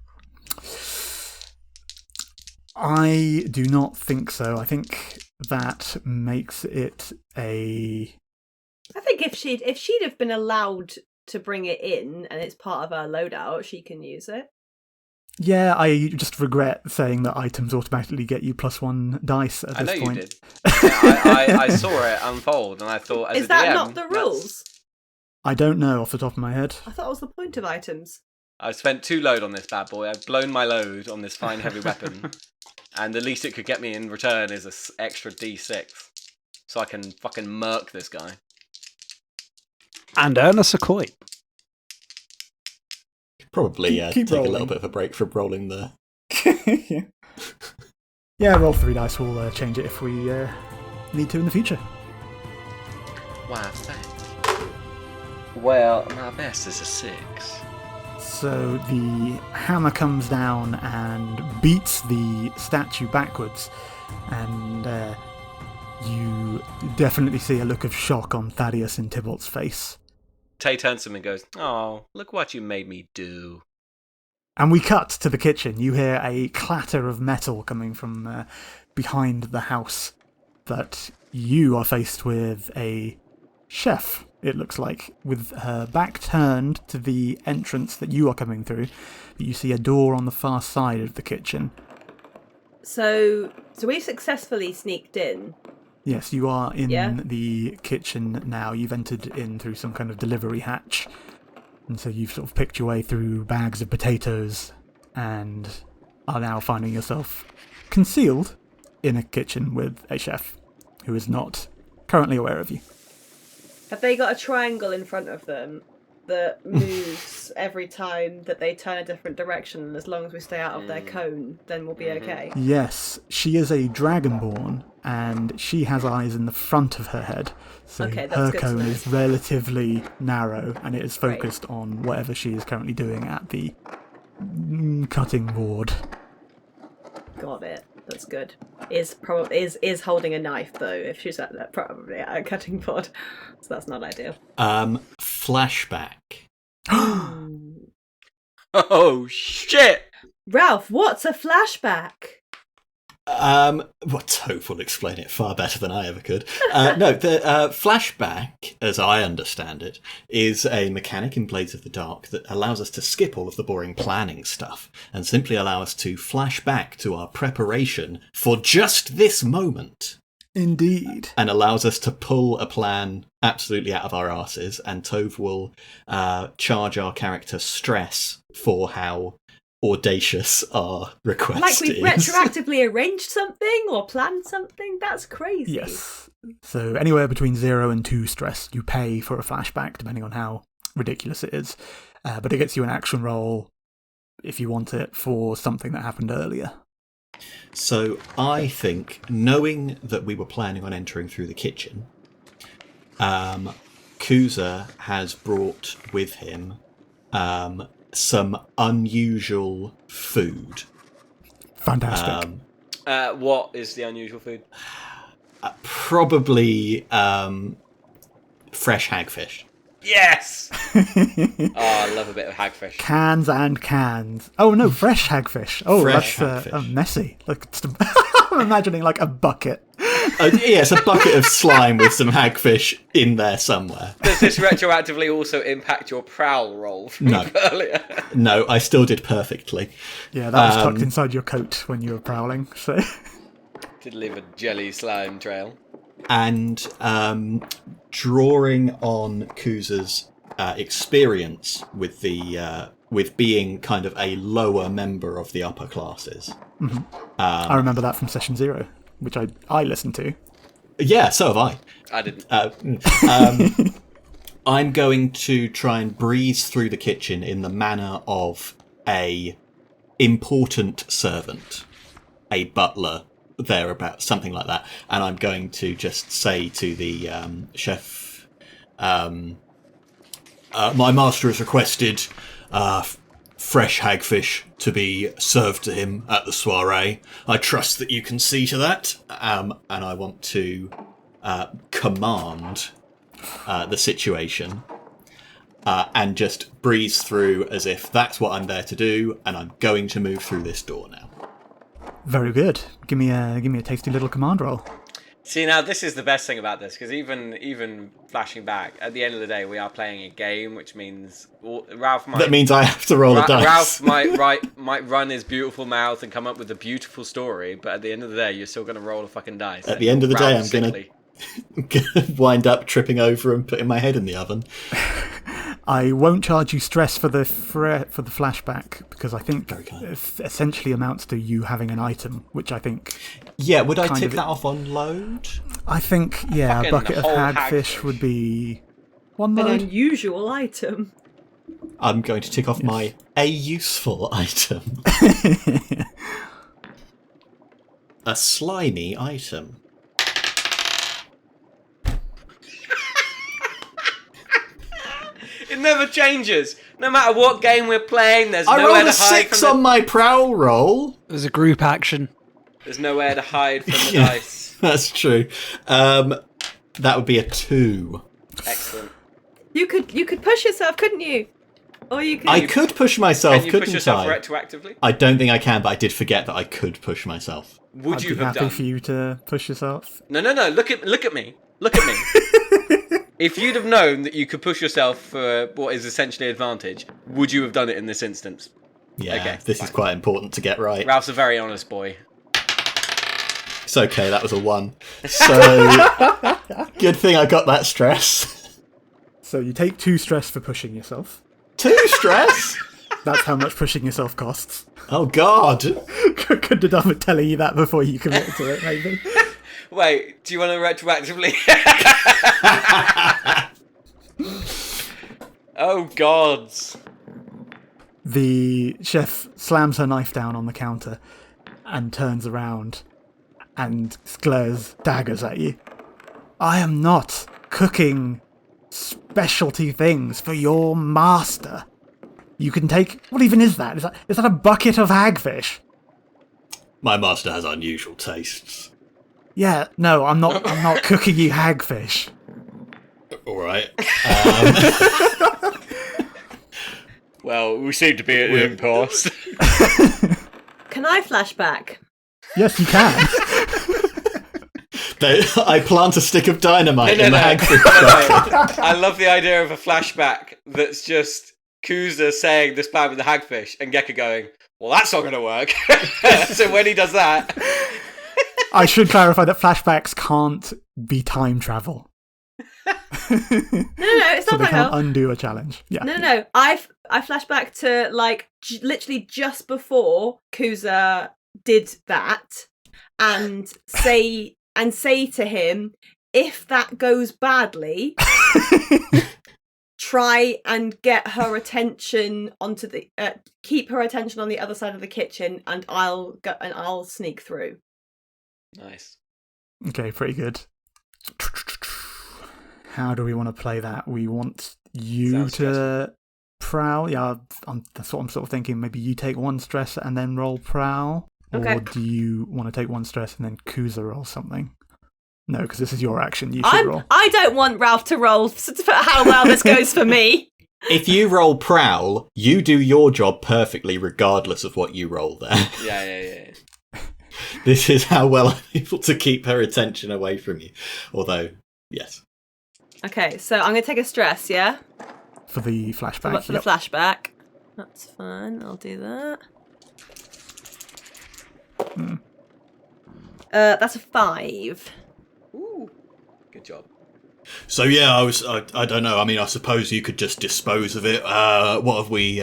I do not think so. I think that makes it a... I think if she'd have been allowed to bring it in and it's part of her loadout, she can use it. Yeah, I just regret saying that items automatically get you +1 dice at this point. I know you did. I saw it unfold and I thought, as Is a that DM, not the rules? I don't know off the top of my head. I thought it was the point of items. I've spent 2 load on this bad boy. I've blown my load on this fine heavy weapon. And the least it could get me in return is an extra D6. So I can fucking murk this guy. And earn us a coin. Probably Keep take a rolling. little bit of a break from rolling the... Yeah, roll 3 dice. We'll change it if we need to in the future. Wow, thanks. Well, my best is a 6. So the hammer comes down and beats the statue backwards, and you definitely see a look of shock on Thaddeus and Tybalt's face. Tay turns to him and goes, "Oh, look what you made me do." And we cut to the kitchen. You hear a clatter of metal coming from behind the house, but you are faced with a chef, it looks like, with her back turned to the entrance that you are coming through. You see a door on the far side of the kitchen. So we've successfully sneaked in. Yes, you are in Yeah. the kitchen now. You've entered in through some kind of delivery hatch. And so you've sort of picked your way through bags of potatoes and are now finding yourself concealed in a kitchen with a chef who is not currently aware of you. Have they got a triangle in front of them that moves every time that they turn a different direction, and as long as we stay out of their cone, then we'll be okay. Yes, she is a dragonborn, and she has eyes in the front of her head. So Okay, that's her good to cone know. is relatively narrow, and it is Great. focused on whatever she is currently doing at the cutting board. Got it. That's good. Is holding a knife though? If she's at that, probably at a cutting board, so that's not ideal. Flashback. Oh shit! Ralph, what's a flashback? Well, Toph will explain it far better than I ever could. No, the flashback, as I understand it, is a mechanic in Blades of the Dark that allows us to skip all of the boring planning stuff and simply allow us to flash back to our preparation for just this moment. Indeed. And allows us to pull a plan absolutely out of our asses, and Tove will charge our character stress for how audacious our request Like we've is. retroactively arranged something or planned something? That's crazy. Yes. So anywhere between 0 and 2 stress, you pay for a flashback, depending on how ridiculous it is. But it gets you an action roll, if you want it, for something that happened earlier. So I think, knowing that we were planning on entering through the kitchen, Kuza has brought with him some unusual food. Fantastic. What is the unusual food? Probably fresh hagfish. Yes! Oh, I love a bit of hagfish. Cans and cans. Oh no, fresh hagfish. Oh, Fresh that's hagfish. Messy. Like, I'm imagining like a bucket. Yes, a bucket of slime with some hagfish in there somewhere. Does this retroactively also impact your prowl roll from No. earlier? No, I still did perfectly. Yeah, that was tucked inside your coat when you were prowling. So Did leave a jelly slime trail. And drawing on Kuza's experience with the with being kind of a lower member of the upper classes. I remember that from session 0, which I listened to. Yeah, so have I. I didn't. I'm going to try and breeze through the kitchen in the manner of a important servant, a butler, thereabouts, something like that. And I'm going to just say to the chef, my master has requested fresh hagfish to be served to him at the soiree. I trust that you can see to that. And I want to command the situation and just breeze through as if that's what I'm there to do, and I'm going to move through this door now. Very good. Give me a tasty little command roll. See, now this is the best thing about this, because even flashing back, at the end of the day, we are playing a game, which means Ralph might... That means I have to roll a dice. Ralph might run his beautiful mouth and come up with a beautiful story, but at the end of the day, you're still going to roll a fucking dice. At the end of the day, I'm going sickly. to wind up tripping over and putting my head in the oven. I won't charge you stress for the flashback, because I think Very kind. it essentially amounts to you having an item, which I think... Yeah, would I Kind tick of- that off on load? I think, yeah, a Fucking bucket of whole hagfish hagfish. would be one An load. unusual item. I'm going to tick off my a useful item. A slimy item. It never changes. No matter what game we're playing, there's I nowhere rolled to a hide 6 from on my prowl roll. There's a group action. There's nowhere to hide from the Yeah. dice. That's true. That would be a 2. Excellent. You could push yourself, couldn't you? Or you could. I could push myself, Can you couldn't push yourself I? retroactively? I don't think I can, but I did forget that I could push myself. Would I'd you be have happy done? for you to push yourself. No. Look at me. Look at me. If you'd have known that you could push yourself for what is essentially advantage, would you have done it in this instance? Yeah, Okay, this is quite important to get right. Ralph's a very honest boy. It's okay, that was a 1. So, good thing I got that stress. So you take 2 stress for pushing yourself. 2 stress? That's how much pushing yourself costs. Oh, God. Could have done with telling you that before you committed to it, maybe. Wait, do you want to retroactively? Oh, gods. The chef slams her knife down on the counter and turns around and glares daggers at you. I am not cooking specialty things for your master. You can take... What even is that? Is that a bucket of hagfish? My master has unusual tastes. Yeah, no, I'm not cooking you hagfish. All right. Well, we seem to be at an impasse. Can I flashback? Yes, you can. I plant a stick of dynamite No, in the no. hagfish. I love the idea of a flashback that's just Kuza saying this plan with the hagfish and Gekka going, well, that's not going to work. So when he does that... I should clarify that flashbacks can't be time travel. No, it's So not they that can't hell. undo a challenge. Yeah. No. I flash back to like literally just before Kuza did that, and say to him, if that goes badly, try and get her attention onto the keep her attention on the other side of the kitchen, and I'll sneak through. Nice. Okay, pretty good. How do we want to play that? We want you Sounds to prowl. Yeah, that's what I'm sort of thinking. Maybe you take one stress and then roll prowl. Okay. Or do you want to take one stress and then Kuza roll something? No, because this is your action. You should roll. I don't want Ralph to roll for how well this goes for me. If you roll prowl, you do your job perfectly regardless of what you roll there. Yeah. This is how well I'm able to keep her attention away from you. Although, yes. Okay, so I'm going to take a stress, yeah? For the flashback. For the flashback. That's fine, I'll do that. That's a 5. Ooh, good job. So yeah, I don't know. I mean, I suppose you could just dispose of it. What have we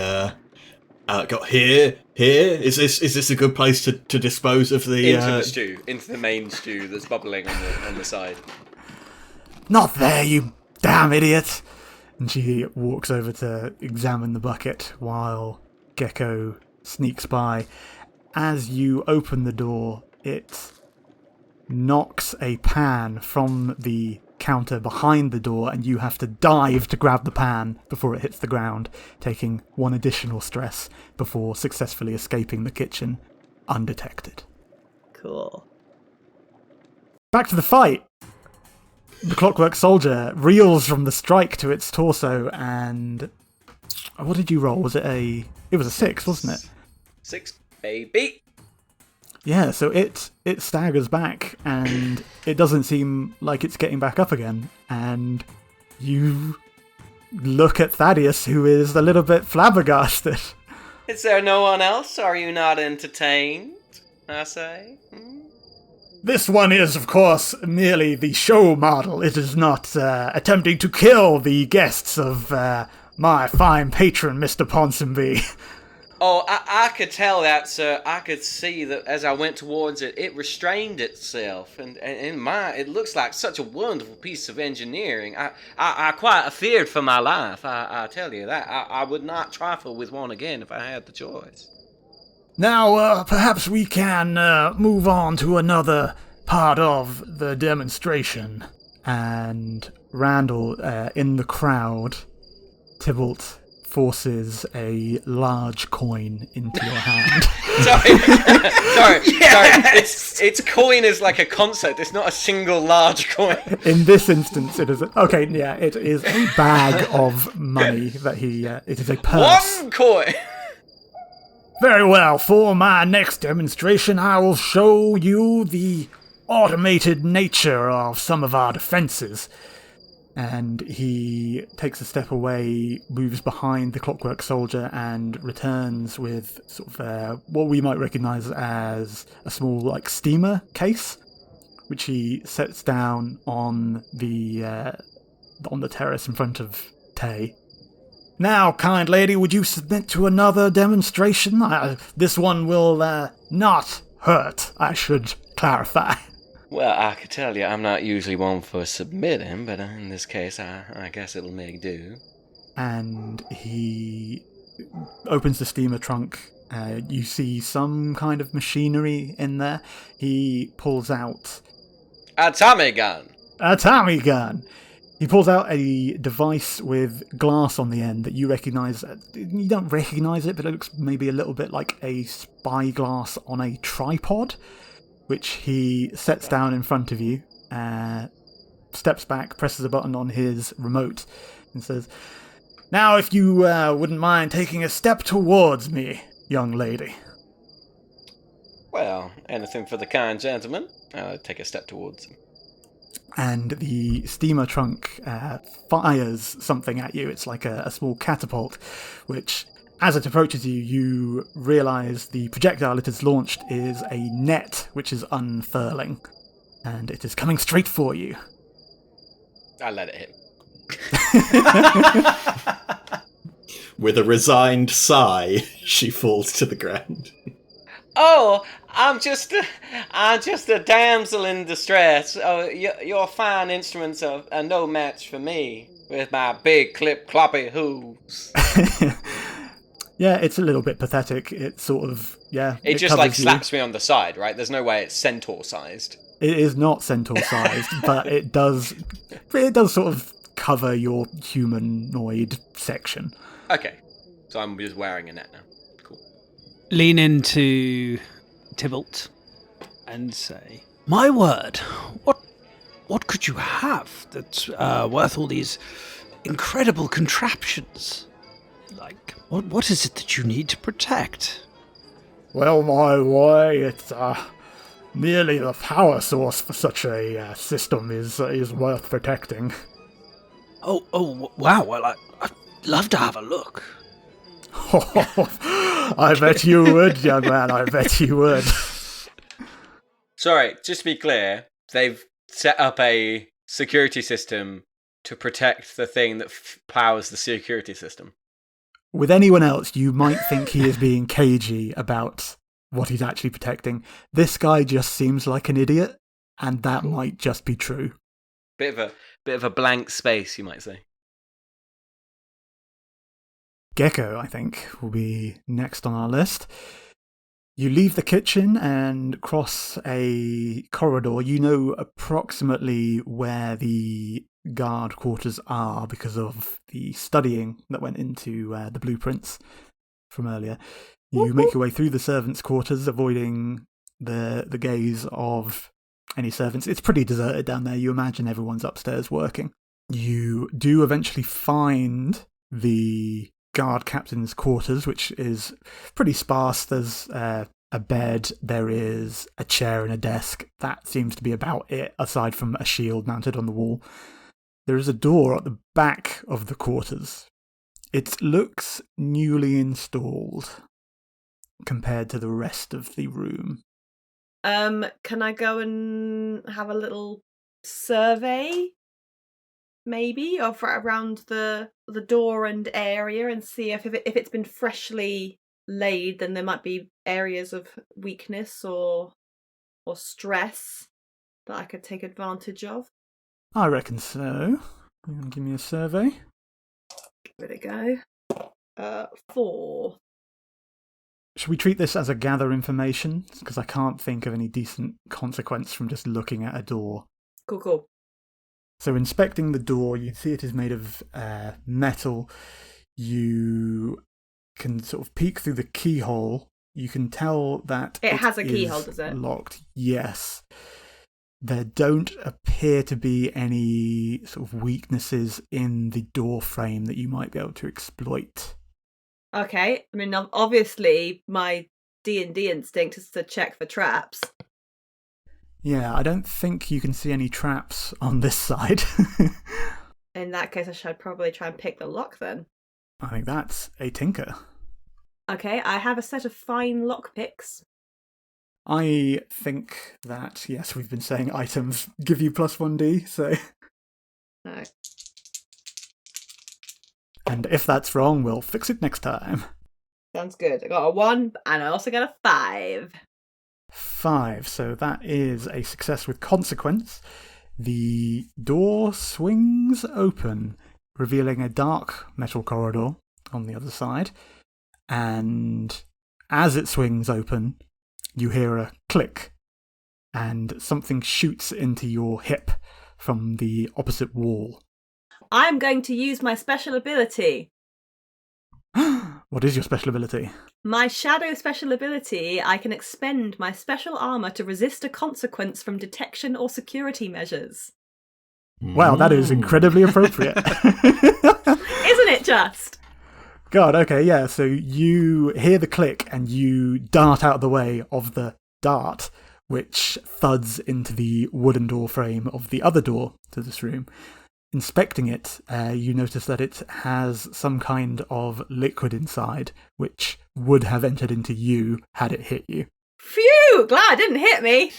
got here? Here is this a good place to dispose of the Into the stew, into the main stew that's bubbling on the side. Not there, you damn idiot! And she walks over to examine the bucket while Gecko sneaks by. As you open the door, it knocks a pan from the counter behind the door, and you have to dive to grab the pan before it hits the ground, taking one additional stress before successfully escaping the kitchen undetected. Cool. Back to the fight. The Clockwork Soldier reels from the strike to its torso, and what did you roll? It was a 6, wasn't it? 6, baby. Yeah, so it staggers back, and it doesn't seem like it's getting back up again. And you look at Thaddeus, who is a little bit flabbergasted. Is there no one else? Are you not entertained? I say. This one is, of course, merely the show model. It is not attempting to kill the guests of my fine patron, Mr. Ponsonby. Oh, I could tell that, sir. I could see that as I went towards it, it restrained itself, and it looks like such a wonderful piece of engineering. I quite feared for my life. I tell you that. I would not trifle with one again if I had the choice. Now, perhaps we can move on to another part of the demonstration. And Randall, in the crowd, Tybalt forces a large coin into your hand. Sorry. It's coin is like a concept. It's not a single large coin. In this instance, it is it is a bag of money that it is a purse. One coin. Very well, for my next demonstration, I will show you the automated nature of some of our defenses. And he takes a step away, moves behind the Clockwork Soldier, and returns with sort of what we might recognise as a small, steamer case, which he sets down on the terrace in front of Tay. Now, kind lady, would you submit to another demonstration? This one will not hurt, I should clarify. Well, I could tell you I'm not usually one for submitting, but in this case, I guess it'll make do. And he opens the steamer trunk. You see some kind of machinery in there. He pulls out A Tommy gun. a Tommy gun. He pulls out a device with glass on the end that you recognise. You don't recognise it, but it looks maybe a little bit like a spyglass on a tripod, which he sets down in front of you, steps back, presses a button on his remote, and says, "Now, if you wouldn't mind taking a step towards me, young lady." Well, anything for the kind gentleman. I'll take a step towards him. And the steamer trunk fires something at you. It's like a small catapult, which, as it approaches you, you realise the projectile it has launched is a net which is unfurling, and it is coming straight for you. I let it hit. With a resigned sigh, she falls to the ground. Oh, I'm just a damsel in distress. Oh, your fine instruments are no match for me with my big clip-cloppy hooves. Yeah, it's a little bit pathetic. It sort of, It just like covers you. slaps me on the side, right? There's no way it's centaur-sized. It is not centaur-sized, but it does sort of cover your humanoid section. Okay, so I'm just wearing a net now. Cool. Lean into Tybalt and say, "My word, what could you have that's worth all these incredible contraptions? Like, what is it that you need to protect?" Well, my boy, it's merely the power source for such a system is worth protecting. Oh, wow. Well, I'd love to have a look. I bet you would, young man. I bet you would. Sorry, just to be clear, they've set up a security system to protect the thing that powers the security system. With anyone else, you might think he is being cagey about what he's actually protecting. This guy just seems like an idiot, and that might just be true. Bit of a blank space, you might say. Gecko, I think, will be next on our list. You leave the kitchen and cross a corridor. You know approximately where the guard quarters are because of the studying that went into the blueprints from earlier. You make your way through the servants' quarters, avoiding the gaze of any servants. It's pretty deserted down there. You imagine everyone's upstairs working. You do eventually find the guard captain's quarters, which is pretty sparse. There's a bed, there is a chair and a desk. That seems to be about it, aside from a shield mounted on the wall. There is a door at the back of the quarters. It looks newly installed compared to the rest of the room. Can I go and have a little survey, maybe, of around the door and area, and see if it's been freshly laid, then there might be areas of weakness or stress that I could take advantage of. I reckon so. You want to give me a survey? Give it a go. 4. Should we treat this as a gather information? Because I can't think of any decent consequence from just looking at a door. Cool. So inspecting the door, you see it is made of metal. You can sort of peek through the keyhole. You can tell that It has a is keyhole, does it? Locked. Yes. There don't appear to be any sort of weaknesses in the door frame that you might be able to exploit. Okay. I mean, obviously, my D&D instinct is to check for traps. Yeah, I don't think you can see any traps on this side. In that case, I should probably try and pick the lock then. I think that's a tinker. Okay, I have a set of fine lockpicks. I think that, yes, we've been saying items give you plus 1d, so... No. And if that's wrong, we'll fix it next time. Sounds good. I got a 1, and I also got a 5. 5, so that is a success with consequence. The door swings open, revealing a dark metal corridor on the other side. and as it swings open, you hear a click, and something shoots into your hip from the opposite wall. I'm going to use my special ability. What is your special ability? My shadow special ability, I can expend my special armor to resist a consequence from detection or security measures. Wow, that is incredibly appropriate. Isn't it just? God, okay, yeah, so you hear the click and you dart out of the way of the dart, which thuds into the wooden door frame of the other door to this room. Inspecting it, you notice that it has some kind of liquid inside, which would have entered into you had it hit you. Phew! Glad it didn't hit me.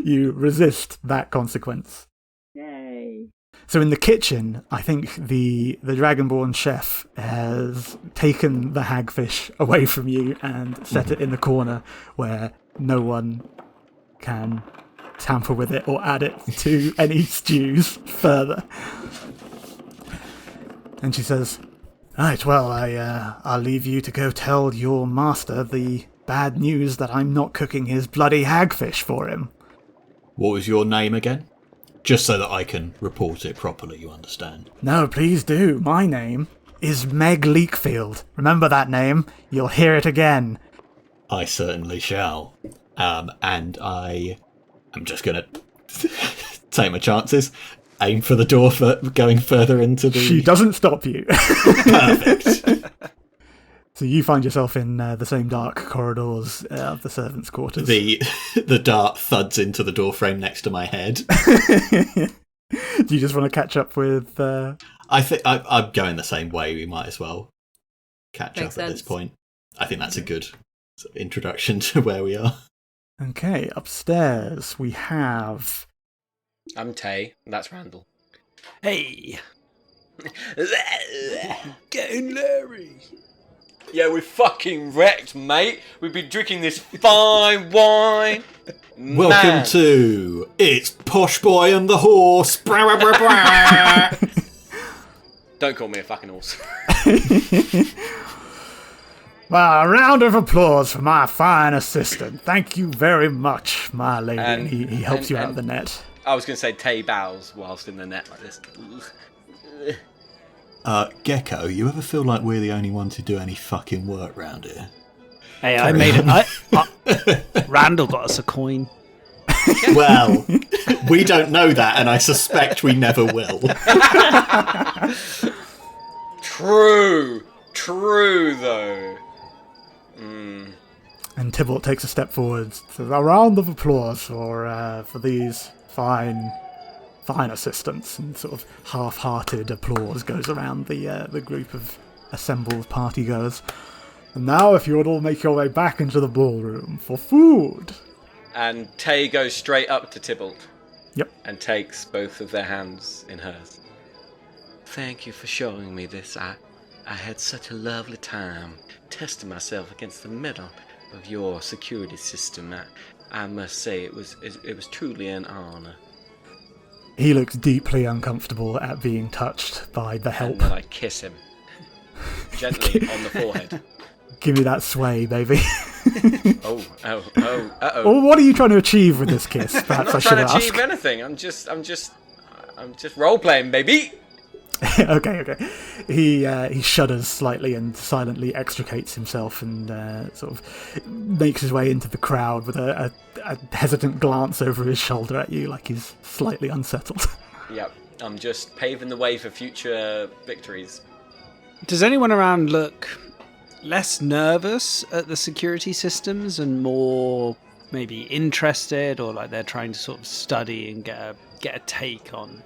You resist that consequence. Yay. So in the kitchen, I think the Dragonborn chef has taken the hagfish away from you and set it in the corner where no one can tamper with it or add it to any stews further. And she says, "Right, well, I'll leave you to go tell your master the bad news that I'm not cooking his bloody hagfish for him." What was your name again? Just so that I can report it properly, you understand? No, please do. My name is Meg Leakfield. Remember that name? You'll hear it again. I certainly shall. And I am just going to take my chances, aim for the door for going further into the... She doesn't stop you. Perfect. So you find yourself in the same dark corridors of the servants' quarters. The dart thuds into the door frame next to my head. Do you just want to catch up with... I think I'm going the same way. We might as well catch Makes up at this sense. point. I think that's a good sort of introduction to where we are. Okay, upstairs we have... I'm Tay, and that's Randall. Hey, Getting Larry. Yeah, we're fucking wrecked, mate. We've been drinking this fine wine. Welcome Man. to It's Posh Boy and the Horse. Blah, blah, blah, blah. Don't call me a fucking horse. Well, a round of applause for my fine assistant. Thank you very much, my lady. And he helps you out of the net. I was going to say Tay bows whilst in the net like this. Gecko, you ever feel like we're the only ones who do any fucking work round here? hey, I made it. Randall got us a coin. Well, we don't know that, and I suspect we never will. True though. And Tybalt takes a step forward. Says, a round of applause for these fine assistants. And sort of half-hearted applause goes around the group of assembled partygoers. And now, if you would all make your way back into the ballroom for food. And Tay goes straight up to Tybalt. Yep. And takes both of their hands in hers. Thank you for showing me this. I had such a lovely time testing myself against the metal of your security system. I must say it was truly an honor. He looks deeply uncomfortable at being touched by the help. And then I kiss him gently on the forehead. Give me that sway, baby. Oh, Well, what are you trying to achieve with this kiss? I'm Perhaps not I should trying to ask. achieve anything. I'm just role playing, baby. Okay. He shudders slightly and silently extricates himself and sort of makes his way into the crowd with a hesitant glance over his shoulder at you, like he's slightly unsettled. Yep, I'm just paving the way for future victories. Does anyone around look less nervous at the security systems and more maybe interested, or like they're trying to sort of study and get a take on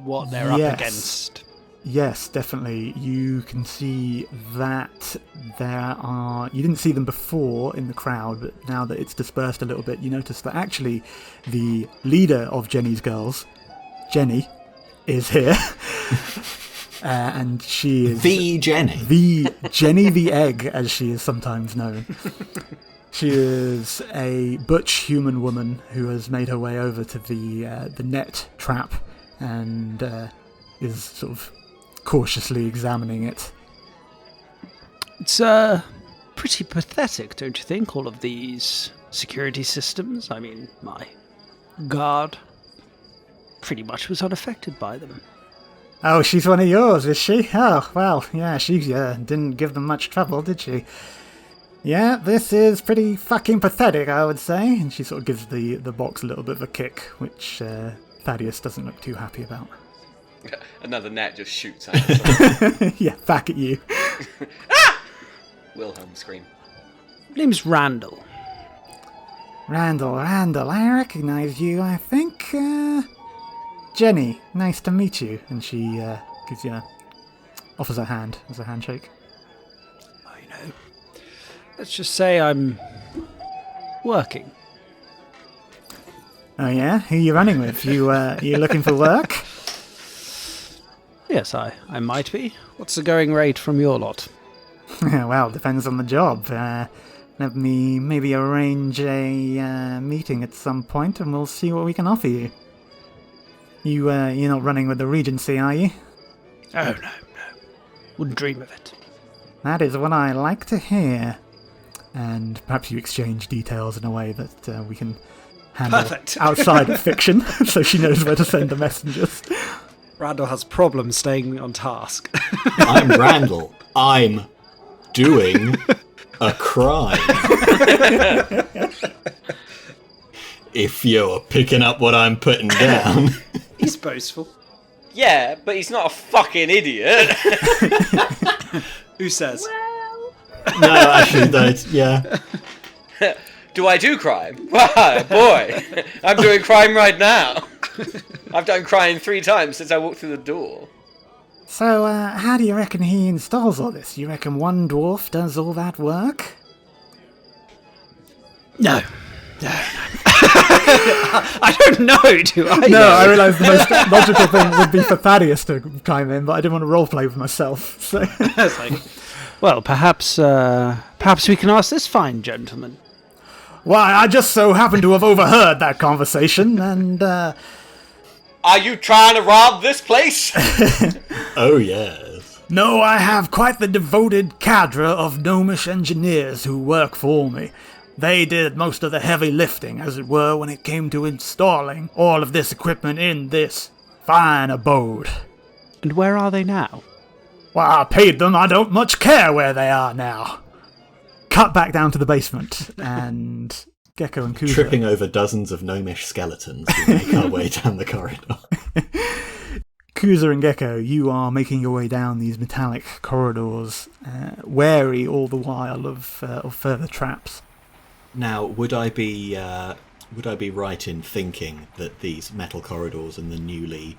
what they're up against? Yes, definitely. You can see that you didn't see them before in the crowd, but now that it's dispersed a little bit, you notice that actually the leader of Jenny's girls, Jenny, is here. And she is... The Jenny. The Jenny the Egg, as she is sometimes known. She is a butch human woman who has made her way over to the net trap and is sort of cautiously examining it It's pretty pathetic, don't you think, all of these security systems? I mean, my guard pretty much was unaffected by them. Oh, she's one of yours, is she? Oh, well, yeah, she didn't give them much trouble, did she? Yeah, this is pretty fucking pathetic, I would say. And she sort of gives the box a little bit of a kick, which Thaddeus doesn't look too happy about. Another net just shoots at us. Yeah, back at you. Wilhelm scream. Name's Randall. Randall, I recognise you, I think. Jenny, nice to meet you. And she gives you offers her hand as a handshake. I know. Let's just say I'm working. Oh yeah? Who are you running with? You looking for work? Yes, I might be. What's the going rate from your lot? Well, depends on the job. Let me maybe arrange a meeting at some point and we'll see what we can offer you. You're not running with the Regency, are you? Oh, no. Wouldn't dream of it. That is what I like to hear. And perhaps you exchange details in a way that we can handle Perfect. outside of fiction, so she knows where to send the messengers. Randall has problems staying on task. I'm Randall. I'm doing a crime. If you're picking up what I'm putting down. He's boastful. Yeah, but he's not a fucking idiot. Who says? Well, No, actually, don't. Yeah. Do I do crime? Wow, boy. I'm doing crime right now. I've done crime 3 times since I walked through the door. So, how do you reckon he installs all this? You reckon one dwarf does all that work? No. I don't know, do I? No, I realise the most logical thing would be for Thaddeus to chime in, but I didn't want to roleplay with myself, so... It's like, well, perhaps we can ask this fine gentleman. Why, I just so happen to have overheard that conversation, and, Are you trying to rob this place? Oh, yes. No, I have quite the devoted cadre of gnomish engineers who work for me. They did most of the heavy lifting, as it were, when it came to installing all of this equipment in this fine abode. And where are they now? Well, I paid them, I don't much care where they are now. Cut back down to the basement, and Gecko and Kuza... Tripping over dozens of gnomish skeletons, we make our way down the corridor. Kuza and Gecko, you are making your way down these metallic corridors, wary all the while of further traps. Now, would I be right in thinking that these metal corridors and the newly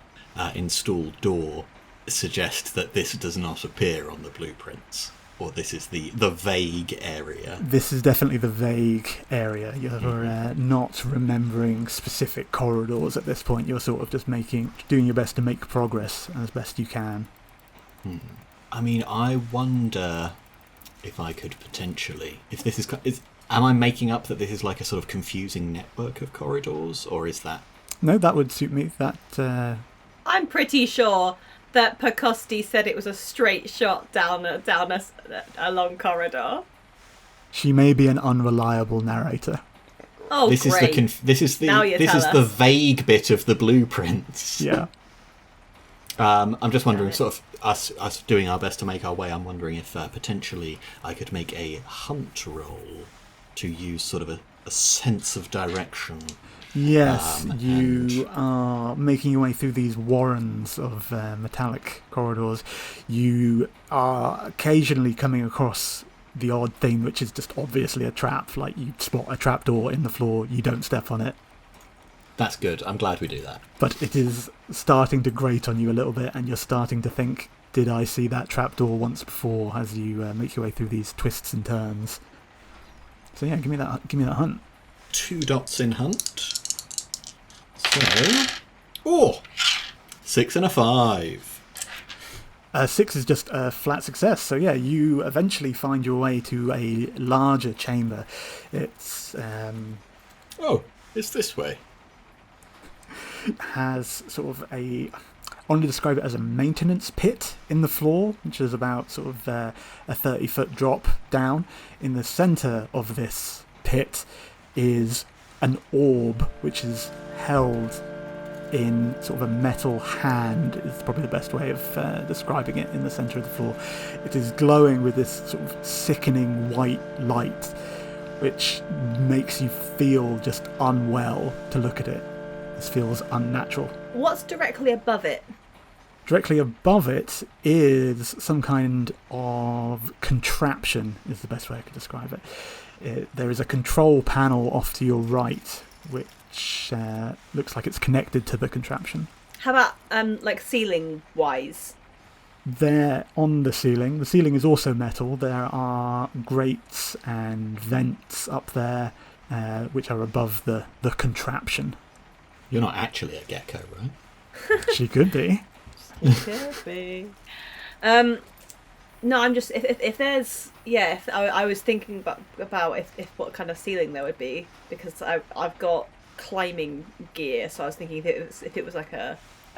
installed door suggest that this does not appear on the blueprints? Or this is the vague area? This is definitely the vague area. You're not remembering specific corridors at this point. You're sort of just doing your best to make progress as best you can. I mean, I wonder if I could potentially... If this is... Am I making up that this is like a sort of confusing network of corridors, or is that... No, that would suit me. I'm pretty sure that Pacosti said it was a straight shot down a long corridor. She may be an unreliable narrator. Oh, this great. Is the vague bit of the blueprints. Yeah. I'm just wondering, sort of us doing our best to make our way. I'm wondering if potentially I could make a hunt roll to use sort of a sense of direction. Yes, you are making your way through these warrens of metallic corridors. You are occasionally coming across the odd thing which is just obviously a trap, like you spot a trapdoor in the floor, you don't step on it. That's good, I'm glad we do that. But it is starting to grate on you a little bit, and you're starting to think, did I see that trapdoor once before, as you make your way through these twists and turns. So yeah, give me that hunt. 2 dots in hunt. So, 6 and a 5. 6 is just a flat success. So yeah, you eventually find your way to a larger chamber. It's it's this way. Has sort of only describe it as a maintenance pit in the floor, which is about sort of a 30-foot drop down. In the centre of this pit is an orb, which is held in sort of a metal hand, is probably the best way of describing it, in the centre of the floor. It is glowing with this sort of sickening white light, which makes you feel just unwell to look at it. This feels unnatural. What's directly above it? Directly above it is some kind of contraption, is the best way I could describe it. There is a control panel off to your right, which looks like it's connected to the contraption. How about like ceiling-wise? There on the ceiling is also metal. There are grates and vents up there, which are above the contraption. You're not actually a gecko, right? She could be. Could be. No, I'm just if there's if I was thinking about if what kind of ceiling there would be, because I've got climbing gear, so I was thinking if it was like a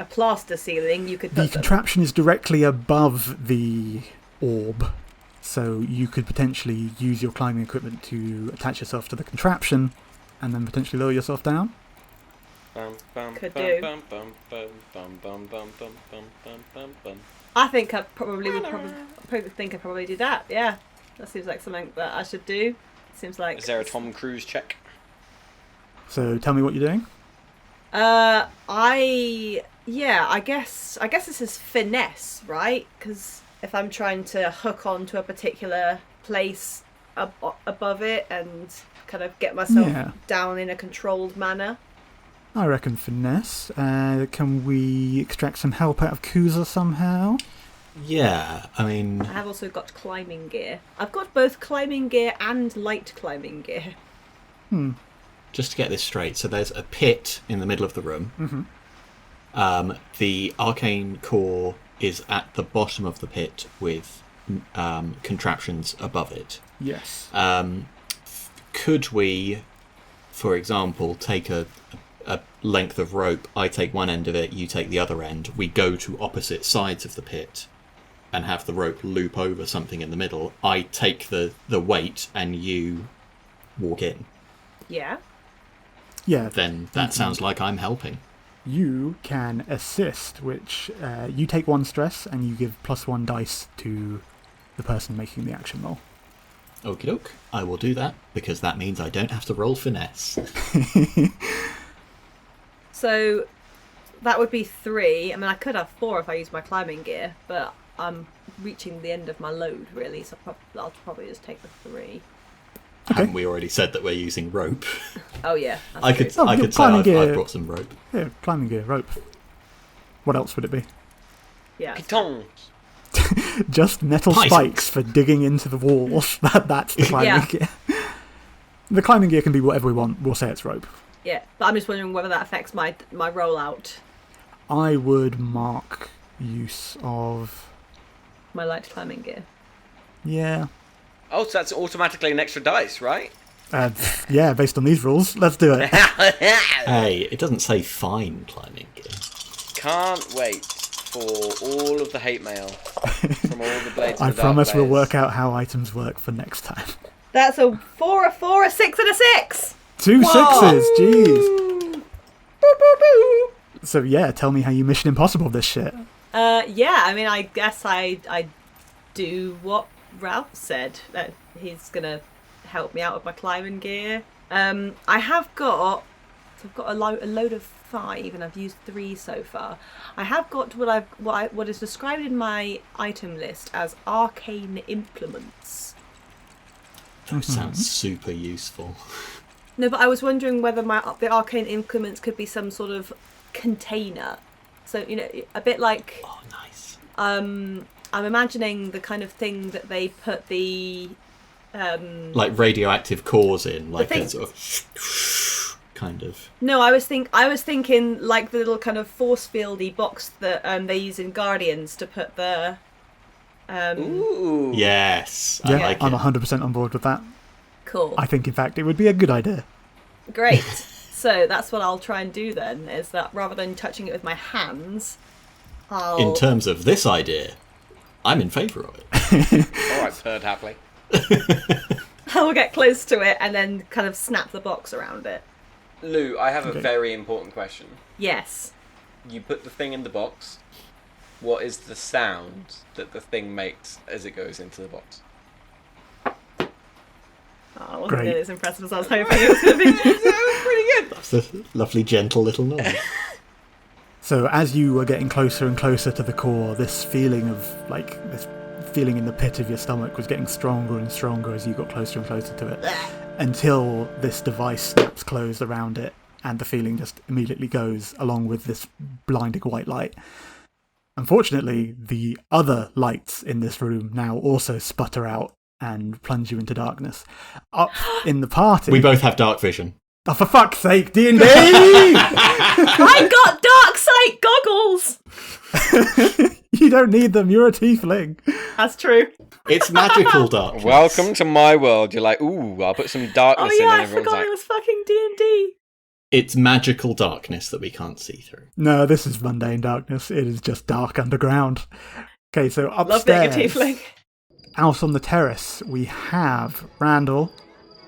plaster ceiling, you could. The contraption is directly above the orb, so you could potentially use your climbing equipment to attach yourself to the contraption, and then potentially lower yourself down. Could do. I think I probably do that. Yeah, that seems like something that I should do. Seems like. Is there a Tom Cruise check? So tell me what you're doing. I guess this is finesse, right? Because if I'm trying to hook onto a particular place above it and kind of get myself down in a controlled manner. I reckon finesse. Can we extract some help out of Kuza somehow? Yeah, I mean... I have also got climbing gear. I've got both climbing gear and light climbing gear. Just to get this straight, so there's a pit in the middle of the room. Mm-hmm. The arcane core is at the bottom of the pit with contraptions above it. Yes. Could we, for example, take a length of rope, I take one end of it, you take the other end, we go to opposite sides of the pit and have the rope loop over something in the middle, I take the weight and you walk in. Yeah. Yeah. Then that sounds like I'm helping. You can assist, which you take 1 stress and you give +1 dice to the person making the action roll. Okie doke, I will do that, because that means I don't have to roll finesse. So that would be 3. I mean, I could have 4 if I use my climbing gear, but I'm reaching the end of my load, really, so I'll probably just take the 3. Okay. Haven't we already said that we're using rope? Oh, yeah. I could say I've brought some rope. Yeah, climbing gear, rope. What else would it be? Yeah. Pitons. Just metal spikes for digging into the walls. That's the climbing gear. The climbing gear can be whatever we want. We'll say it's rope. Yeah, but I'm just wondering whether that affects my rollout. I would mark use of... My light climbing gear. Yeah. Oh, so that's automatically an extra dice, right? Yeah, based on these rules. Let's do it. Hey, it doesn't say fine climbing gear. Can't wait for all of the hate mail from all the Blades I of the Dark promise we'll players. work out how items work for next time. That's a 4, a 4, a 6, and a 6! 2 Whoa. 6s, jeez. Boop, boop, boop. So yeah, tell me how you Mission Impossible this shit. Yeah, I mean, I guess I do what Ralph said. That he's gonna help me out with my climbing gear. I've got a load of 5, and I've used 3 so far. I have got what is described in my item list as arcane implements. Those sound super useful. No, but I was wondering whether the arcane implements could be some sort of container. So, a bit like... Oh, nice. I'm imagining the kind of thing that they put the... like radioactive cores in, like a sort of... kind of... No, I was thinking like the little kind of force fieldy box that they use in Guardians to put the... Ooh. Yes, Yeah, I like I'm it. 100% on board with that. Cool. I think, in fact, it would be a good idea. Great. So that's what I'll try and do then, is that rather than touching it with my hands, In terms of this idea, I'm in favour of it. All right, third happily. I will get close to it and then kind of snap the box around it. Lou, I have a very important question. Yes. You put the thing in the box. What is the sound that the thing makes as it goes into the box? Oh, I wasn't Great. nearly as impressive as I was hoping it was going to be. Pretty good. That's a lovely, gentle little noise. So as you were getting closer and closer to the core, this feeling in the pit of your stomach was getting stronger and stronger as you got closer and closer to it, until this device snaps closed around it, and the feeling just immediately goes, along with this blinding white light. Unfortunately, the other lights in this room now also sputter out and plunge you into darkness. Up in the party... We both have dark vision. Oh, for fuck's sake, D&D! I got dark sight goggles! You don't need them, you're a tiefling. That's true. It's magical darkness. Welcome to my world. You're like, ooh, I'll put some darkness Oh in, yeah, and I everyone's forgot like, it was fucking D&D. It's magical darkness that we can't see through. No, this is mundane darkness. It is just dark underground. Okay, so Love being a upstairs, tiefling. out on the terrace, we have Randall,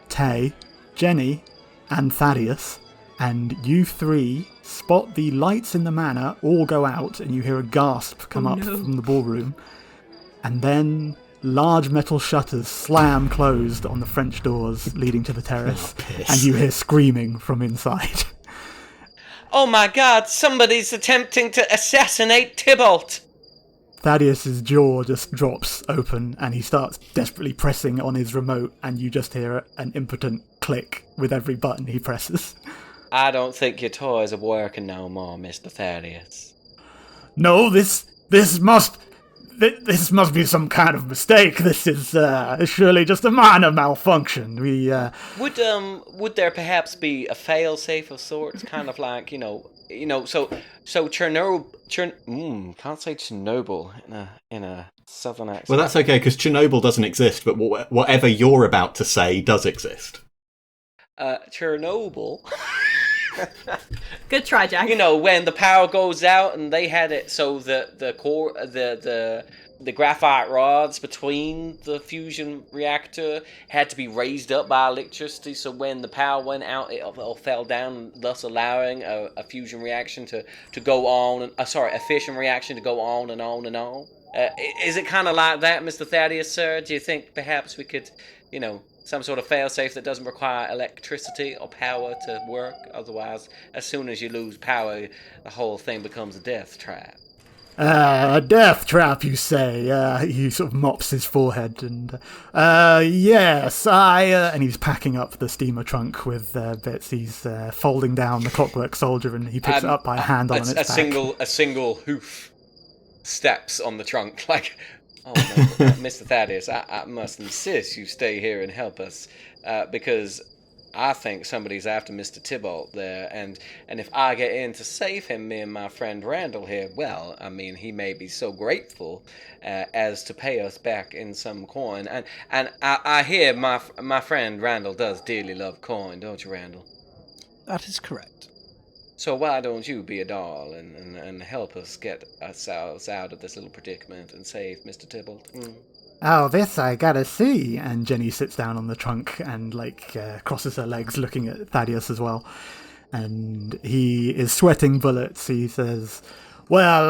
Tay, Jenny, and Thaddeus, and you three spot the lights in the manor all go out, and you hear a gasp come up from the ballroom, and then large metal shutters slam closed on the French doors leading to the terrace, piss. and you hear screaming from inside. oh my god, somebody's attempting to assassinate Tybalt. Thaddeus's jaw just drops open and he starts desperately pressing on his remote, and you just hear an impotent click with every button he presses. I don't think your toys are working no more, Mr. Thaddeus. No, this must be some kind of mistake. This is surely just a minor malfunction. Would there perhaps be a fail-safe of sorts, kind of like, so Chernobyl, can't say Chernobyl in a southern accent. Well, that's okay, because Chernobyl doesn't exist, but whatever you're about to say does exist. Chernobyl. Good try, Jack. When the power goes out and they had it so the core, the graphite rods between the fusion reactor had to be raised up by electricity, so when the power went out, it all fell down, thus allowing a fusion reaction to go on, a fission reaction to go on and on and on. Is it kind of like that, Mr. Thaddeus, sir? Do you think perhaps we could, some sort of failsafe that doesn't require electricity or power to work? Otherwise, as soon as you lose power, the whole thing becomes a death trap. A death trap, you say? He sort of mops his forehead and, yes, and he's packing up the steamer trunk with bits. He's folding down the clockwork soldier, and he picks it up by a hand on its back. A single hoof steps on the trunk, like, oh no, Mr. Thaddeus, I must insist you stay here and help us, because I think somebody's after Mr. Tybalt there, and if I get in to save him, me and my friend Randall here, well, I mean, he may be so grateful as to pay us back in some coin, and I hear my friend Randall does dearly love coin, don't you, Randall? That is correct. So why don't you be a doll and help us get ourselves out of this little predicament and save Mr. Tybalt? Oh, this I gotta see. And Jenny sits down on the trunk and, crosses her legs looking at Thaddeus as well. And he is sweating bullets. He says, well,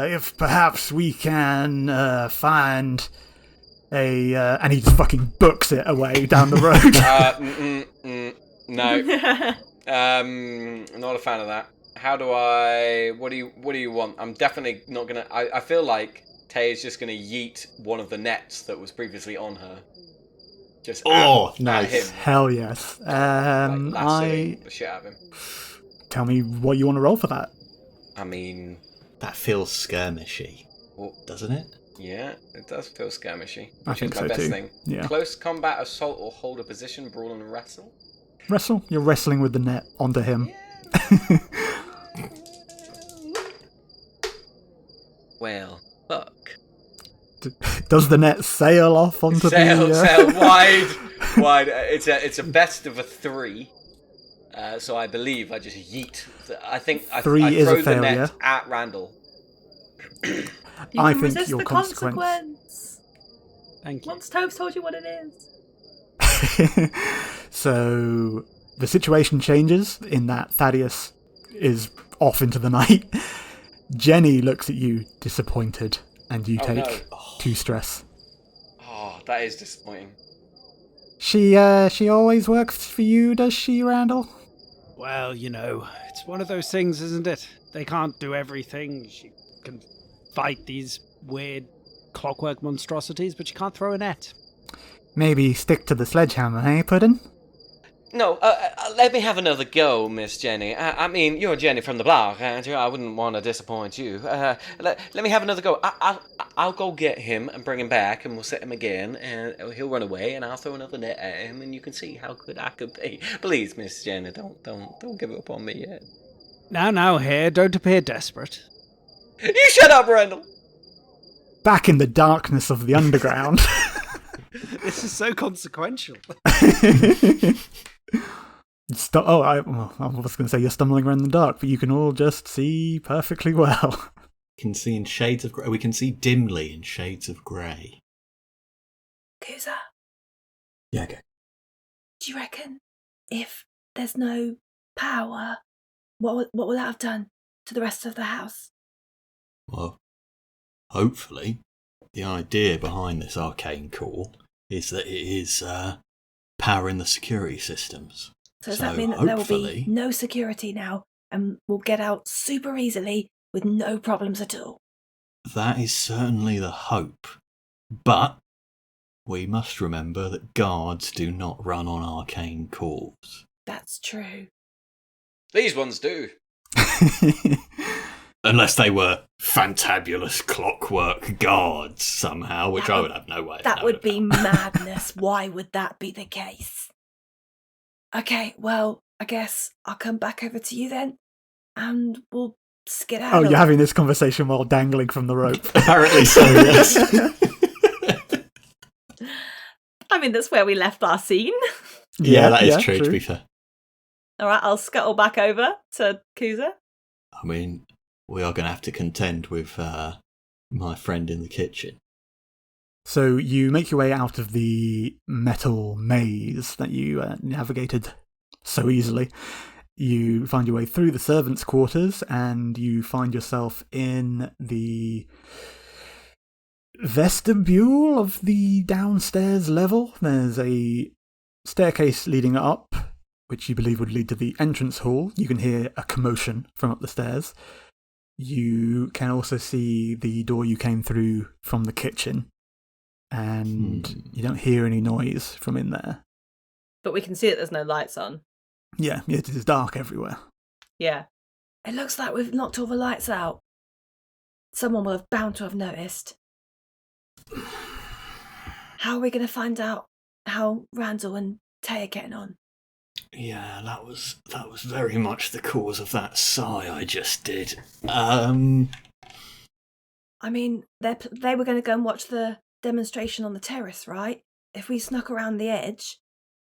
if perhaps we can find a... and he just fucking books it away down the road. No. Not a fan of that. What do you want? I'm definitely not gonna... I feel like Tay is just going to yeet one of the nets that was previously on her. Just nice. at him. Hell yes. Lassoing the shit out of him. Tell me what you want to roll for that. I mean... That feels skirmishy, doesn't it? Yeah, it does feel skirmishy. I think is my so best too. thing. Yeah. Close combat, assault, or hold a position, brawl and wrestle. Wrestle? You're wrestling with the net onto him. Yeah. Well, fuck. Does the net sail off onto sail the... wide. It's a best of a 3. So I believe I just yeet. I think I 3 is throw a the net failure. at Randall. You I can think resist your the consequence. Thank you. Once Tove's told you what it is. So the situation changes in that Thaddeus is off into the night. Jenny looks at you disappointed, and you Oh, take no. 2 stress. Oh, that is disappointing. She always works for you, does she, Randall? Well, you know, it's one of those things, isn't it? They can't do everything. She can fight these weird clockwork monstrosities, but she can't throw a net. Maybe stick to the sledgehammer, eh, Puddin'? No, let me have another go, Miss Jenny. I mean, you're Jenny from the block, aren't you? I wouldn't want to disappoint you. Let me have another go. I'll go get him and bring him back, and we'll set him again, and he'll run away, and I'll throw another net at him, and you can see how good I could be. Please, Miss Jenny, don't give up on me yet. Now, here, don't appear desperate. You shut up, Randall! Back in the darkness of the underground. This is so consequential. I was going to say you're stumbling around in the dark, but you can all just see perfectly well. We can see in shades of grey. We can see dimly in shades of grey. Kuza, Yeah, okay. do you reckon if there's no power, what will that have done to the rest of the house? Well, hopefully, the idea behind this arcane core is that it is powering the security systems. So does that mean that there will be no security now and we'll get out super easily with no problems at all? That is certainly the hope. But we must remember that guards do not run on arcane cores. That's true. These ones do. Unless they were fantabulous clockwork guards somehow, which I would have no way of That knowing would be about. madness. Why would that be the case? Okay, well, I guess I'll come back over to you then, and we'll skedaddle. Oh, you're having this conversation while dangling from the rope. Apparently so, yes. I mean, that's where we left our scene. Yeah, that is true, to be fair. All right, I'll scuttle back over to Kuza. I mean, we are going to have to contend with my friend in the kitchen. So you make your way out of the metal maze that you navigated so easily. You find your way through the servants' quarters, and you find yourself in the vestibule of the downstairs level. There's a staircase leading up, which you believe would lead to the entrance hall. You can hear a commotion from up the stairs. You can also see the door you came through from the kitchen, and you don't hear any noise from in there. But we can see that there's no lights on. Yeah, it is dark everywhere. Yeah. It looks like we've knocked all the lights out. Someone will have bound to have noticed. How are we going to find out how Randall and Tay are getting on? Yeah, that was very much the cause of that sigh I just did. I mean, they were going to go and watch the demonstration on the terrace, right? If we snuck around the edge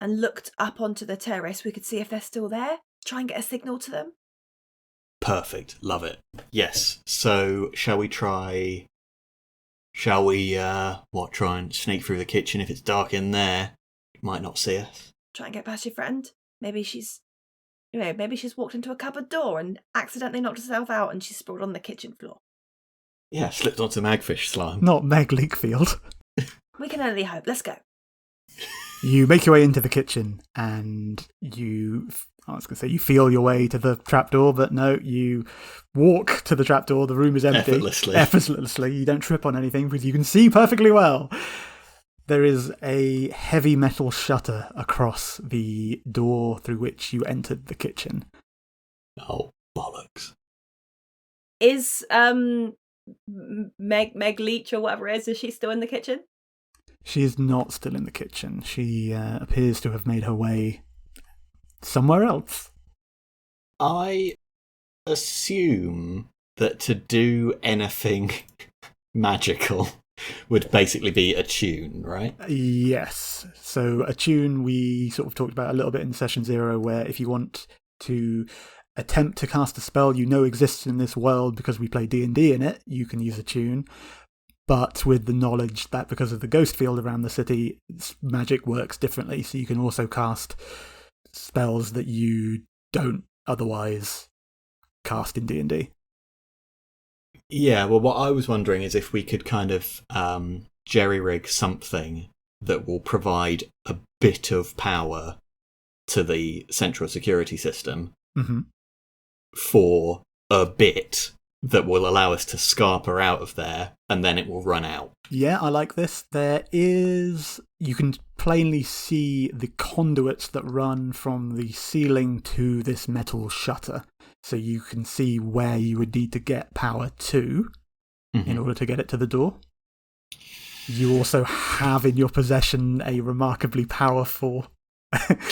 and looked up onto the terrace, we could see if they're still there. Try and get a signal to them. Perfect, love it. Yes, so shall we try and sneak through the kitchen? If it's dark in there, it might not see us. Try and get past your friend. Maybe she's walked into a cupboard door and accidentally knocked herself out and she's sprawled on the kitchen floor. Yeah, slipped onto magfish slime. Not Meg Leakfield. We can only hope. Let's go. You make your way into the kitchen, and you feel your way to the trapdoor, but no, you walk to the trapdoor. The room is empty. Effortlessly. You don't trip on anything because you can see perfectly well. There is a heavy metal shutter across the door through which you entered the kitchen. Oh, bollocks. Is Meg Leach or whatever it is she still in the kitchen? She is not still in the kitchen. She appears to have made her way somewhere else. I assume that to do anything magical would basically be attune, right? Yes. So attune we sort of talked about a little bit in session 0, where if you want to attempt to cast a spell you know exists in this world because we play D&D in it, you can use a tune. But with the knowledge that because of the ghost field around the city, magic works differently. So you can also cast spells that you don't otherwise cast in D&D. Yeah, well, what I was wondering is if we could kind of jerry-rig something that will provide a bit of power to the central security system for a bit that will allow us to scarper out of there, and then it will run out. Yeah, I like this. You can plainly see the conduits that run from the ceiling to this metal shutter. So you can see where you would need to get power to in order to get it to the door. You also have in your possession a remarkably powerful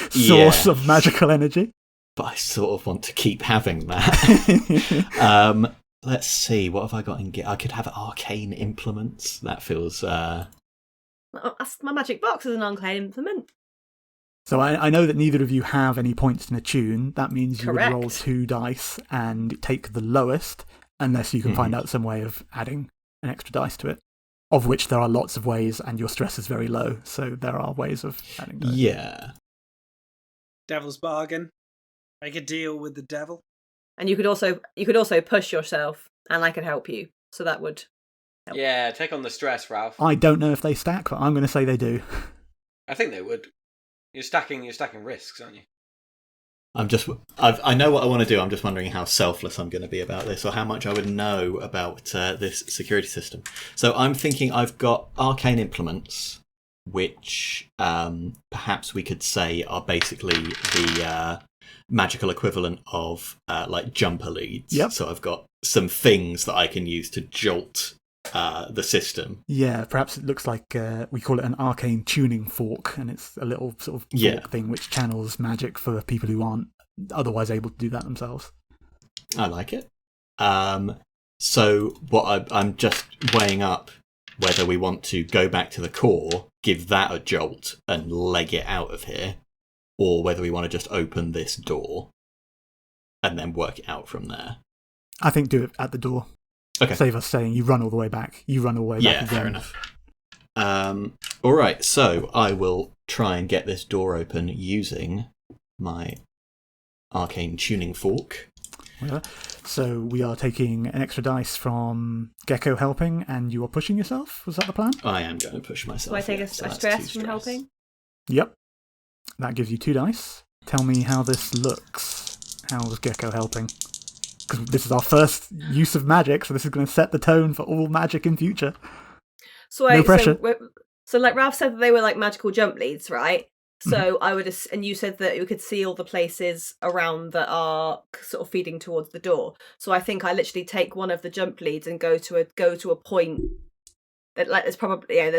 source of magical energy. But I sort of want to keep having that. Let's see, what have I got in gear? I could have arcane implements. That feels... My magic box is an arcane implement. So I know that neither of you have any points in a tune. That means you Correct. would roll 2 dice and take the lowest, unless you can find out some way of adding an extra dice to it. Of which there are lots of ways, and your stress is very low, so there are ways of adding dice. Yeah. Devil's bargain. Make a deal with the devil. And you could also push yourself, and I could help you. So that would help. Yeah, take on the stress, Ralph. I don't know if they stack, but I'm going to say they do. I think they would. You're stacking risks, aren't you? I know what I want to do. I'm just wondering how selfless I'm going to be about this, or how much I would know about this security system. So I'm thinking I've got arcane implements, which perhaps we could say are basically the magical equivalent of like jumper leads. Yep. So I've got some things that I can use to jolt the system. Yeah, perhaps it looks like we call it an arcane tuning fork, and it's a little sort of fork thing which channels magic for people who aren't otherwise able to do that themselves. I like it. So what I'm just weighing up whether we want to go back to the core, give that a jolt, and leg it out of here, or whether we want to just open this door and then work it out from there. I think do it at the door. Okay. Save us saying you run all the way back. You run all the way back. Yeah, again. fair enough. All right, so I will try and get this door open using my arcane tuning fork. So we are taking an extra dice from Gecko helping, and you are pushing yourself? Was that the plan? I am going to push myself. Do I take yeah, a so that's stress 2 from helping? Yep. That gives you 2 dice. Tell me how this looks. How's Gecko helping? Because this is our first use of magic, so this is going to set the tone for all magic in future. So No pressure. So like Ralph said that they were like magical jump leads, right? So I would, and you said that you could see all the places around that are sort of feeding towards the door. So I think I literally take one of the jump leads and go to a point that like there's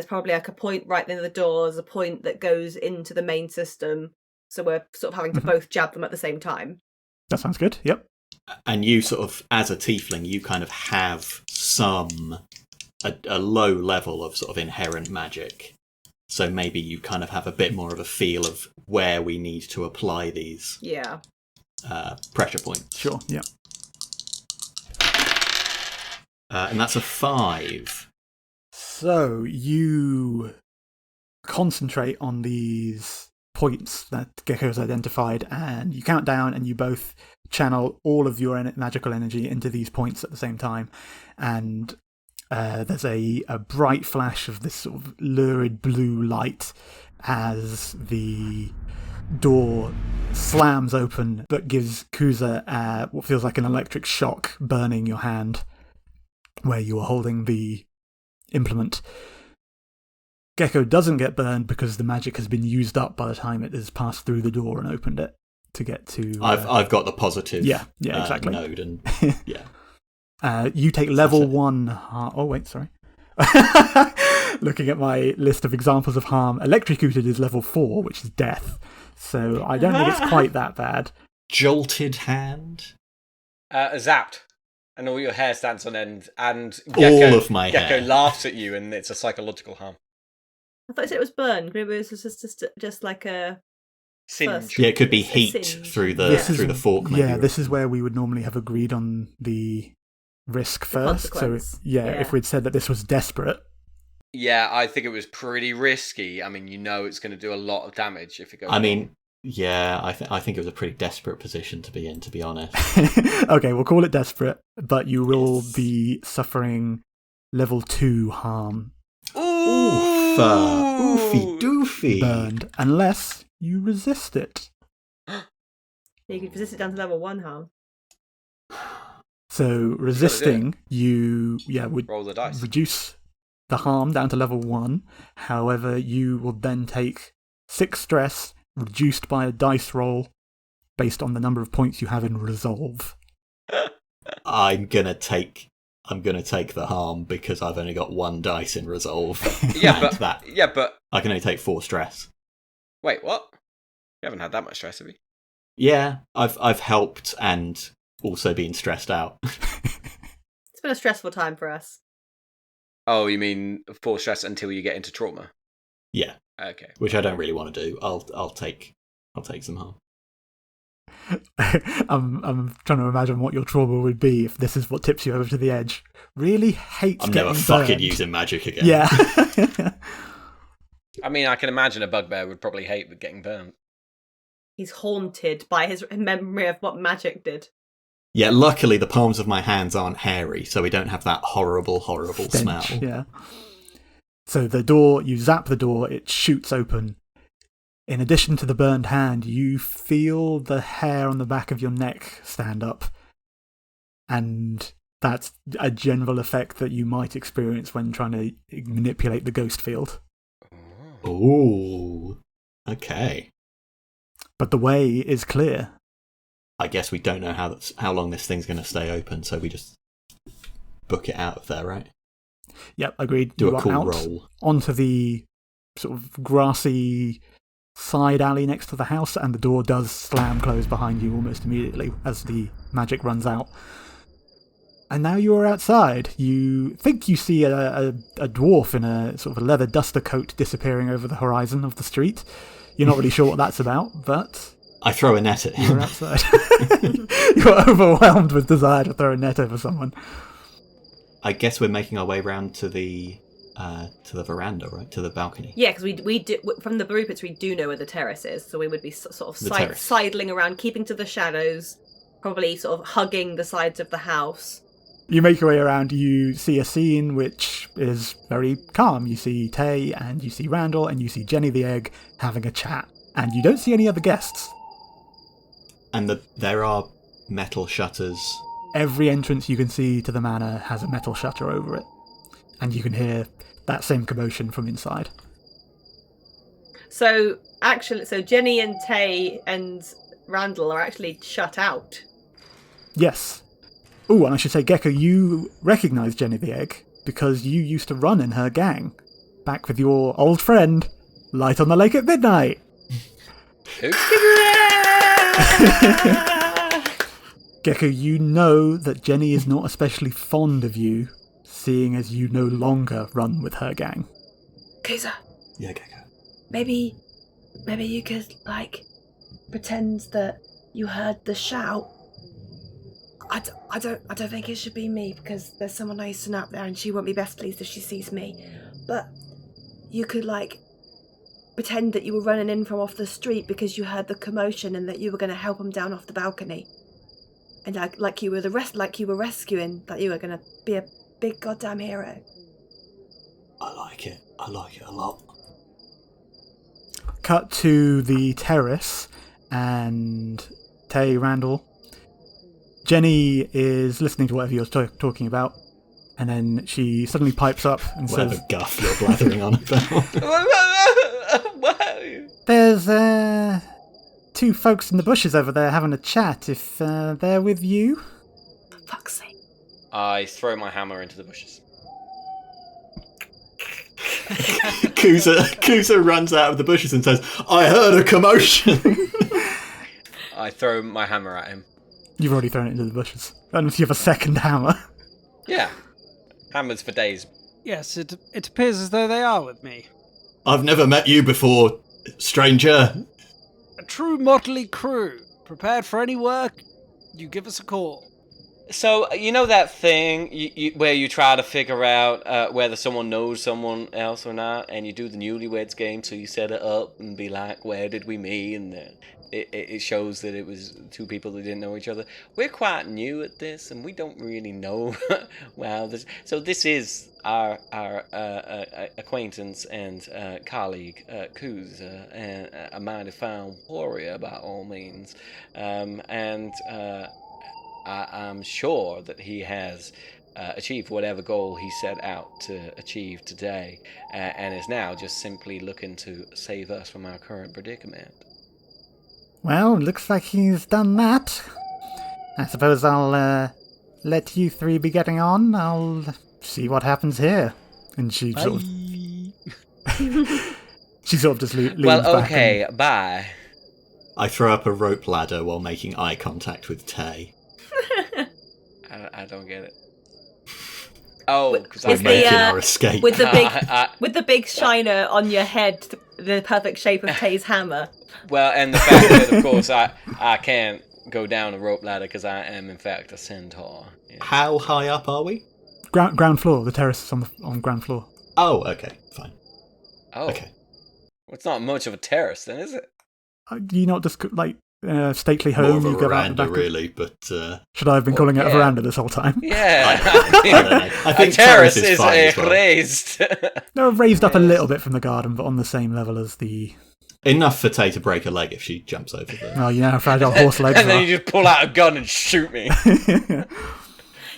probably like a point right near the door. There's a point that goes into the main system. So we're sort of having to both jab them at the same time. That sounds good. Yep. And you sort of, as a tiefling, you kind of have a low level of sort of inherent magic. So maybe you kind of have a bit more of a feel of where we need to apply these pressure points. Sure, yeah. And that's a 5. So you concentrate on these points that Gecko's identified, and you count down, and you both channel all of your magical energy into these points at the same time. And there's a bright flash of this sort of lurid blue light as the door slams open, but gives Kuza what feels like an electric shock burning your hand where you are holding the implement. Gecko doesn't get burned because the magic has been used up by the time it has passed through the door and opened it to get to... I've got the positive exactly. node, and yeah. You take level 1 harm. Oh, wait, sorry. Looking at my list of examples of harm, electrocuted is level 4, which is death. So I don't think it's quite that bad. Jolted hand? Zapped. And all your hair stands on end. And all of my Gecko hair. laughs at you, and it's a psychological harm. I thought it was burned. Maybe it was just like a Singe. Yeah, it could be heat Singe. through the This is- through the fork. Maybe. Yeah, this is where we would normally have agreed on the risk first. So, consequence. yeah, Yeah. if we'd said that this was desperate, Yeah, I think it was pretty risky. I mean, it's going to do a lot of damage if it goes. I mean, yeah, I think it was a pretty desperate position to be in, to be honest. okay, we'll call it desperate, but you will be suffering level 2 harm Oofy doofy. burned unless you resist it. You could resist it down to level 1 harm. So resisting, you would Roll the dice. reduce the harm down to level 1. However, you will then take 6 stress reduced by a dice roll based on the number of points you have in resolve. I'm gonna take the harm because I've only got 1 dice in resolve. Yeah, And but I can only take 4 stress. wait, what? You haven't had that much stress, have you? Yeah, I've helped and also been stressed out. It's been a stressful time for us. Oh, you mean 4 stress until you get into trauma? Yeah, Okay. which I don't really want to do. I'll take some harm. I'm trying to imagine what your trauma would be if this is what tips you over to the edge. Really hates I'm getting never fucking burned. using magic again. Yeah. I mean, I can imagine a bugbear would probably hate with getting burnt. He's haunted by his memory of what magic did. Yeah, luckily the palms of my hands aren't hairy, so we don't have that horrible Stench, smell. Yeah. So the door, you zap the door, it shoots open. In addition to the burned hand, you feel the hair on the back of your neck stand up. And that's a general effect that you might experience when trying to manipulate the ghost field. Ooh. Okay. But the way is clear. I guess we don't know how long this thing's going to stay open, so we just book it out of there, right? Yep, agreed. Do You a are cool out roll. onto the sort of grassy side alley next to the house, and the door does slam close behind you almost immediately as the magic runs out. And now you are outside. You think you see a dwarf in a sort of a leather duster coat disappearing over the horizon of the street. You're not really sure what that's about, but I throw a net at you're him. outside. You're overwhelmed with desire to throw a net over someone. I guess we're making our way round to the veranda, right? To the balcony. Yeah, because we do, from the Barupits, we do know where the terrace is, so we would be sort of terrace. sidling around, keeping to the shadows, probably sort of hugging the sides of the house. You make your way around, you see a scene which is very calm. You see Tay, and you see Randall, and you see Jenny the Egg having a chat. And you don't see any other guests. And there are metal shutters. Every entrance you can see to the manor has a metal shutter over it. And you can hear that same commotion from inside. So Jenny and Tay and Randall are actually shut out. Yes. Oh, and I should say, Gecko, you recognise Jenny the Egg because you used to run in her gang. Back with your old friend, Light on the Lake at Midnight. Who? Gecko, you know that Jenny is not especially fond of you, seeing as you no longer run with her gang. Kuza, Yeah, Gecko. maybe you could, pretend that you heard the shout. I don't think it should be me, because there's someone I used to know up there and she won't be best pleased if she sees me. But you could, pretend that you were running in from off the street because you heard the commotion and that you were going to help them down off the balcony. And like you were rescuing, that you were going to be a big goddamn hero. I like it a lot. Cut to the terrace, and Tay, Randall. Jenny is listening to whatever you're talking about, and then she suddenly pipes up and Whatever says, guff you're blathering on about. "There's 2 folks in the bushes over there having a chat, if they're with you." For fuck's sake. I throw my hammer into the bushes. Kuza runs out of the bushes and says, "I heard a commotion." I throw my hammer at him. You've already thrown it into the bushes. Unless you have a second hammer. Yeah. Hammers for days. Yes, it appears as though they are with me. I've never met you before, stranger. true motley crew. Prepared for any work, you give us a call. So, you know that thing where you try to figure out whether someone knows someone else or not, and you do the newlyweds game, so you set it up and be like, where did we meet? And it shows that it was two people that didn't know each other. We're quite new at this, and we don't really know so this is our acquaintance and colleague, Kuza, and a mighty fine warrior by all means. I'm sure that he has achieved whatever goal he set out to achieve today, and is now just simply looking to save us from our current predicament. Well, looks like he's done that. I suppose I'll let you three be getting on. I'll see what happens here. And she sort of... she sort of just leans back. Well, okay, bye. I throw up a rope ladder while making eye contact with Tay. I don't get it. Oh, because Is I'm the, making our escape. with the big shiner on your head, the perfect shape of Tay's hammer. Well, and the fact that, of course, I can't go down a rope ladder because I am, in fact, a centaur. Yeah. How high up are we? Ground floor. The terrace is on ground floor. Oh, okay, fine. Oh, Okay. Well, it's not much of a terrace, then, is it? Do you not just, like, stately More home? of a You go out the veranda, back really, but... Should I have been calling it a veranda this whole time? Yeah. I don't know. I think a terrace is is fine as well. raised. No, raised up a little bit from the garden, but on the same level as the... Enough for Tay to break a leg if she jumps over the... Oh, you know how fragile horse legs And then are. you just pull out a gun and shoot me.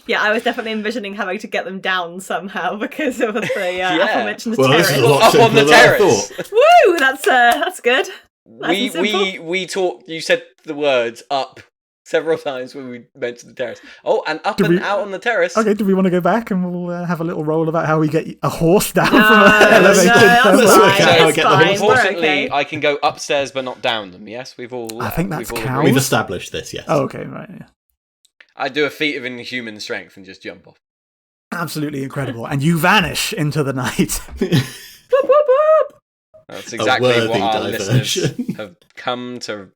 Yeah, I was definitely envisioning having to get them down somehow because of the aforementioned Well, this terrace. is a lot Up on simpler the than I terrace. thought. Woo! That's good. Nice and simple. We talked. You said the words "up" several times when we mentioned the terrace. Oh, and up and out on the terrace. Okay, do we want to go back and we'll have a little roll about how we get a horse down No, from an elevated that's terrace? Let's work fine. out how I It's get the horse. fine. We're Unfortunately, okay. I can go upstairs but not down them. Yes, we've all. I think that's we've all cows. agreed. We've established this, yes. Oh, okay, right, yeah. I do a feat of inhuman strength and just jump off. Absolutely incredible. And you vanish into the night. Whoop, whoop, whoop. That's exactly worthy what our diversion. listeners have come to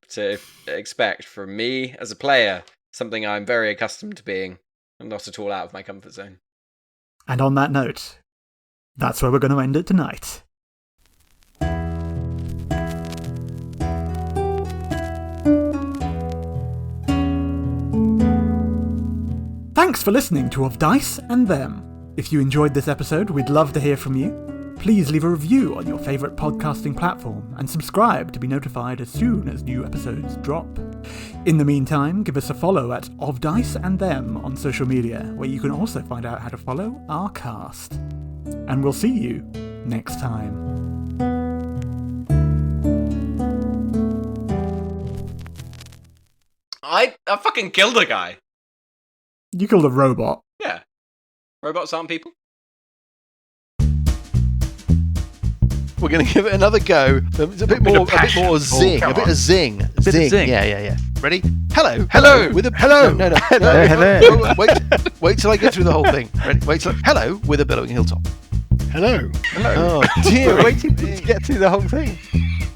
expect from me as a player. Something I'm very accustomed to being, and not at all out of my comfort zone. And on that note, that's where we're going to end it tonight. Thanks for listening to Of Dice and Them. If you enjoyed this episode, we'd love to hear from you. Please leave a review on your favourite podcasting platform and subscribe to be notified as soon as new episodes drop. In the meantime, give us a follow at Of Dice and Them on social media, where you can also find out how to follow our cast. And we'll see you next time. I fucking killed a guy. You killed a robot. Yeah. Robots aren't people. We're going to give it another go. It's a bit more zing. come A bit on. of zing. Bit of zing. Yeah. Ready? Hello. With a hello. No. Hello. Wait till I get through the whole thing. Ready? Wait till hello with a billowing hilltop. Hello. Oh dear. Waiting to get through the whole thing.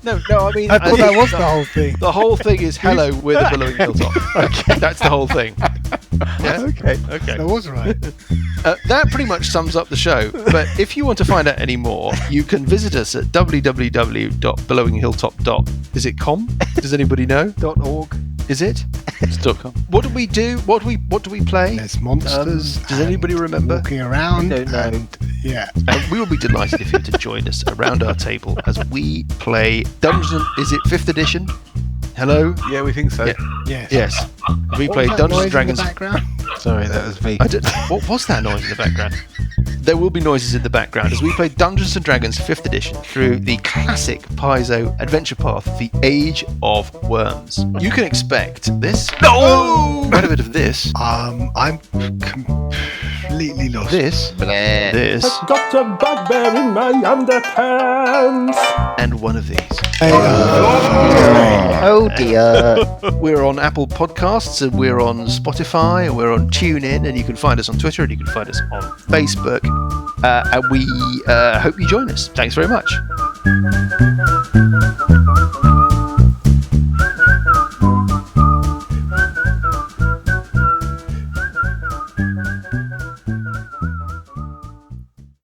No. I mean, I thought that was the whole thing. the whole thing is hello with a billowing hilltop. Okay, that's the whole thing. Yeah? Okay. Okay. That was right. That pretty much sums up the show. But if you want to find out any more, you can visit us at www.billowinghilltop. Is it com? Does anybody know? .org. Is it? It's .com. What do we do? What do we play? There's monsters. Does anybody remember? Walking around. I don't know. And, yeah. And we will be delighted if you were to join us around our table as we play Dungeons. Is it 5th edition? Hello? Yeah, we think so. Yeah. Yes. Yes. We What play was that Dungeons noise and Dragons. In the background? Sorry, that was me. What was that noise in the background? There will be noises in the background as we play Dungeons and Dragons 5th edition through the classic Paizo adventure path, The Age of Worms. You can expect this. No! Quite a bit of this. I'm completely lost. This. This. Got a bugbear in my underpants. And one of these. Oh dear. We're on Apple Podcasts and we're on Spotify and we're on TuneIn and you can find us on Twitter and you can find us on Facebook. And we hope you join us. Thanks very much.